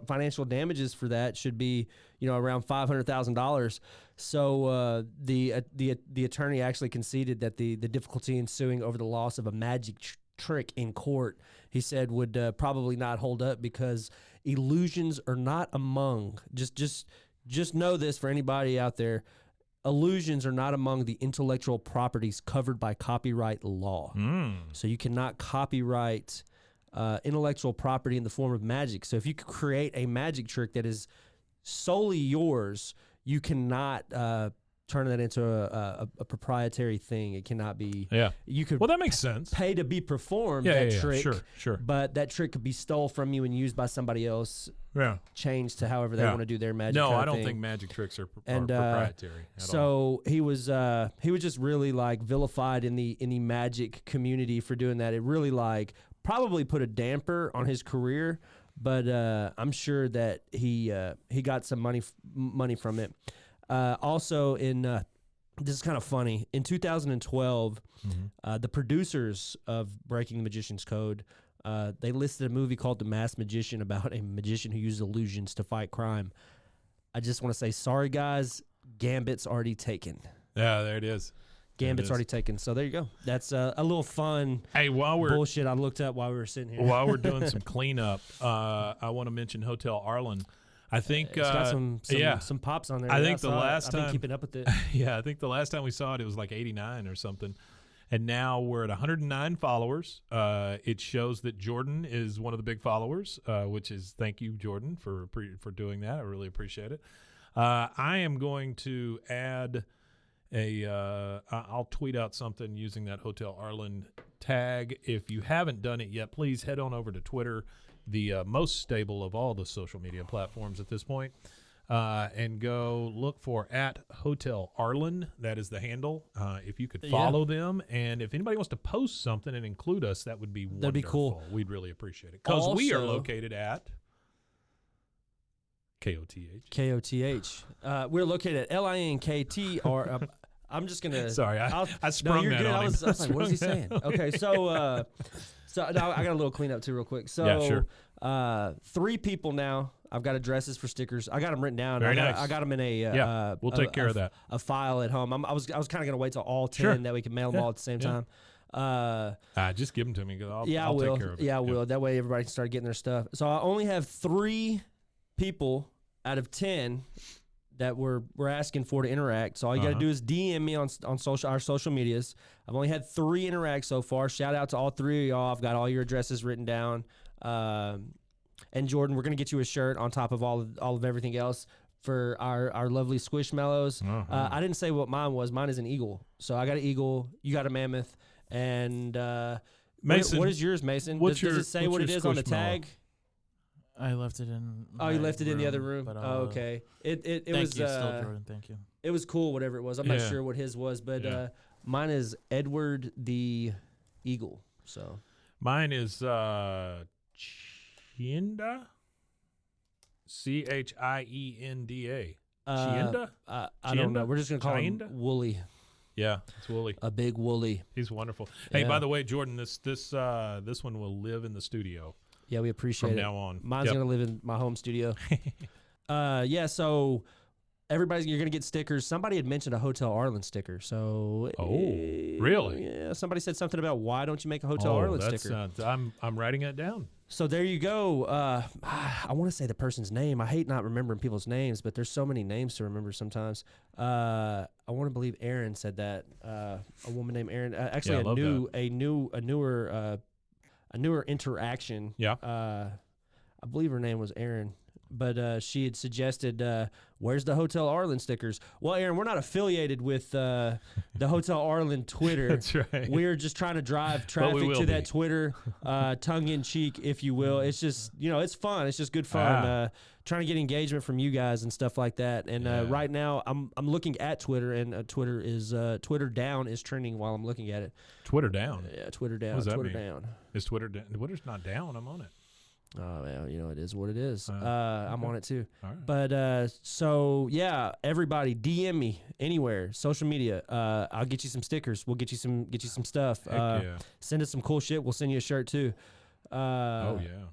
financial damages for that should be, you know, around $500,000. So the attorney actually conceded that the difficulty in suing over the loss of a magic trick in court, he said, would probably not hold up because illusions are not among just know this for anybody out there. Illusions are not among the intellectual properties covered by copyright law. So you cannot copyright intellectual property in the form of magic. So if you could create a magic trick that is solely yours, you cannot turn that into a proprietary thing. It cannot be. Yeah. You could Well, that makes sense. pay to be performed, Yeah, that yeah, trick. Sure. But that trick could be stole from you and used by somebody else, Yeah. changed to however they Yeah. want to do their magic. No, kind I of don't thing. think magic tricks are And, proprietary at all. So he was just really like vilified in the money community for doing that. It really like probably put a damper on his career, but I'm sure that he got some money from it. Also this is kind of funny. In 2012, the producers of Breaking the Magician's Code, they listed a movie called The Masked Magician about a magician who used illusions to fight crime. I just want to say, sorry, guys, Gambit's already taken. Yeah, there it is. Gambit's already taken. So there you go. That's a little fun Hey, while we're bullshit I looked up while we were sitting here. while we're doing some cleanup, I want to mention Hotel Arlen. I think It's got some pops on there. I Yeah, think the saw it. last I've been time- keeping up with it. Yeah, I think the last time we saw it, it was like 89 or something. And now we're at 109 followers. It shows that Jordan is one of the big followers, which is thank you, Jordan, for doing that. I really appreciate it. I am going to add I'll tweet out something using that Hotel Arlen tag. If you haven't done it yet, please head on over to Twitter, the most stable of all the social media platforms at this point. And go look for @Hotel Arlen. That is the handle. If you could follow them, and if anybody wants to post something and include us, that would be wonderful. That'd be cool. We'd really appreciate it because we are Also- located at KOTH. KOTH. We're located at LINKT or I'm just gonna. Sorry, I sprung no, you're that good. on I him. was like, what is he Sprung saying? that. Okay, so now I got a little cleanup too, real quick. So Yeah, sure. 3 people now. I've got addresses for stickers. I got them written down. Very I nice. got them in a Yeah, we'll take care of that. A file at home. I was kind of gonna wait till all 10 Sure. that we can mail them Yeah, all at the same yeah. time. Just give them to me because Yeah, I'll I will. take care of it. Yeah, I will. That way everybody can start getting their stuff. So I only have 3 people out of 10 that we're asking for to interact. So all you got to do is DM me on our social medias. I've only had 3 interact so far. Shout out to all 3 of y'all. I've got all your addresses written down. And Jordan, we're gonna get you a shirt on top of all of everything else for our lovely Squishmallows. I didn't say what mine was. Mine is an eagle. So I got an eagle. You got a mammoth. And Mason, what is yours, Mason? what's Does your- it say what's what it your is on the Squishmallow? tag? I left it in. Oh, you my left it in the other room. But Oh, okay. It Thank was you, still, Jordan. Thank you. it was cool. Whatever it was, I'm not Yeah. sure what his was, but Yeah. mine is Edward the Eagle. So Mine is Chienda. CHIENDA. Chienda? I don't know. Chienda? We're just gonna call him Chienda? Wooly, Yeah, it's Wooly. a big Wooly. He's wonderful. Hey, Yeah. by the way, Jordan, this one will live in the studio. Yeah, we appreciate from it. now on. Mine's Yep. going to live in my home studio. Yeah, so you're going to get stickers. Somebody had mentioned a Hotel Arlen sticker. So really? Yeah, somebody said something about why don't you make a Hotel Arlen sticker? I'm writing it down. So there you go. I want to say the person's name. I hate not remembering people's names, but there's so many names to remember sometimes. I want to believe Erin said that. A woman named Erin. Actually, a newer interaction. Yeah. I believe her name was Erin. But she had suggested, where's the Hotel Arlen stickers? Well, Aaron, we're not affiliated with the Hotel Arlen Twitter. That's right. We're just trying to drive traffic to that Twitter, tongue-in-cheek, if you will. It's just, it's fun. It's just good fun. Trying to get engagement from you guys and stuff like that. And right now, I'm looking at Twitter, and Twitter down is trending while I'm looking at it. Twitter down? Yeah, Twitter down. What does that Twitter mean? down. Is Twitter down? Twitter's not down. I'm on it. Oh, well, it is what it is. I'm on it too. All right. But so yeah, everybody DM me anywhere, social media. I'll get you some stickers. We'll get you some stuff. Heck yeah. Send us some cool shit. We'll send you a shirt too. Oh yeah.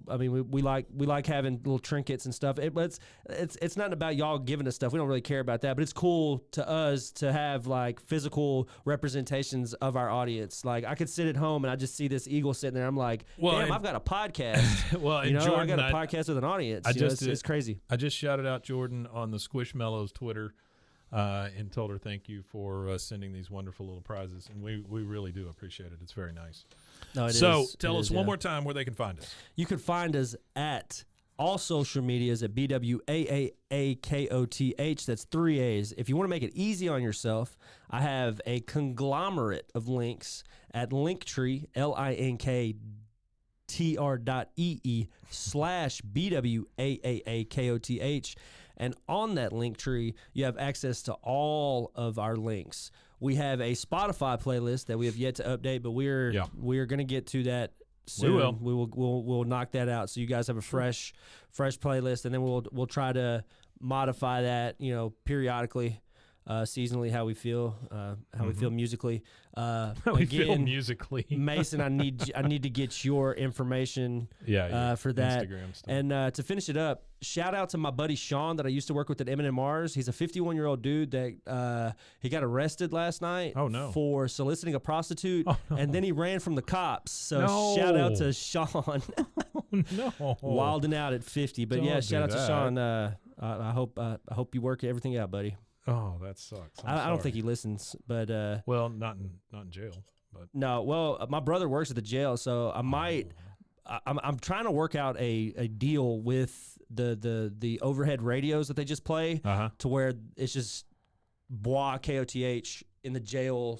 I mean, we like having little trinkets and stuff. But it's not about y'all giving us stuff. We don't really care about that. But it's cool to us to have like physical representations of our audience. Like I could sit at home and I just see this eagle sitting there. I'm like, damn, I've got a podcast. Well, I Jordan, got a podcast with an audience. It's crazy. I just shouted out Jordan on the Squishmallows Twitter and told her thank you for sending these wonderful little prizes, and we really do appreciate it. It's very nice. No, Tell us one more time where they can find us. You can find us at all social medias at BWAAAKOTH. That's 3 A's. If you want to make it easy on yourself, I have a conglomerate of links at Linktree, linktr.ee/BWAAAKOTH. And on that Linktree, you have access to all of our links. We have a Spotify playlist that we have yet to update, but we're going to get to that soon. We'll knock that out, so you guys have a fresh playlist, and then we'll try to modify that, periodically, seasonally, how we feel, we feel musically. Feel musically. Mason, I need to get your information for that. Instagram stuff. And to finish it up, shout out to my buddy Sean that I used to work with at M&M's. He's a 51-year-old dude that he got arrested last night for soliciting a prostitute, and then he ran from the cops. So shout out to Sean. Wilding out at 50. But shout out to Sean. I hope you work everything out, buddy. Oh, that sucks. I don't think he listens, but well, not in jail, but no. Well, my brother works at the jail, so I might. I'm trying to work out a deal with the overhead radios that they just play to where it's just Bwaaa KOTH in the jail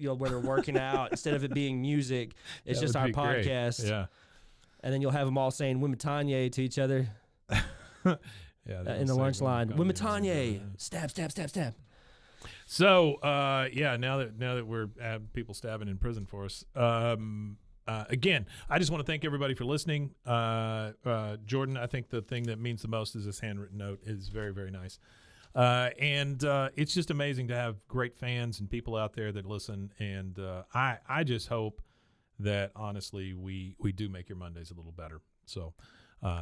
where they're working out instead of it being music. It's just our podcast. Great. Yeah, and then you'll have them all saying "Wimitanye" to each other. In the lunch line, Wimitanye, stab, stab, stab, stab. So, now that we're people stabbing in prison for us, again, I just want to thank everybody for listening. Jordan, I think the thing that means the most is this handwritten note. It is very, very nice. And it's just amazing to have great fans and people out there that listen. And I just hope that, honestly, we do make your Mondays a little better. So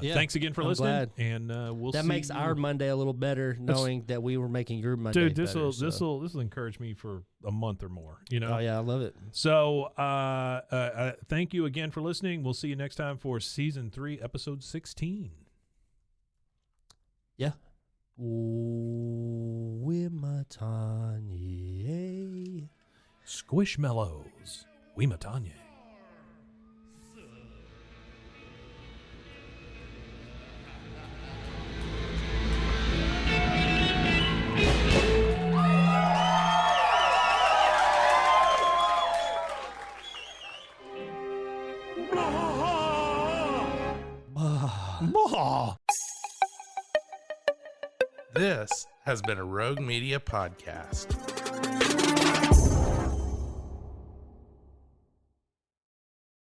thanks again for listening. Glad. And we'll see. That makes our Monday a little better, knowing that we were making your Monday better. Dude, this will encourage me for a month or more. Oh yeah, I love it. So thank you again for listening. We'll see you next time for season 3, episode 16. Yeah. Wimitanye. Squishmallows. Wimitanye. This has been a Rogue Media podcast.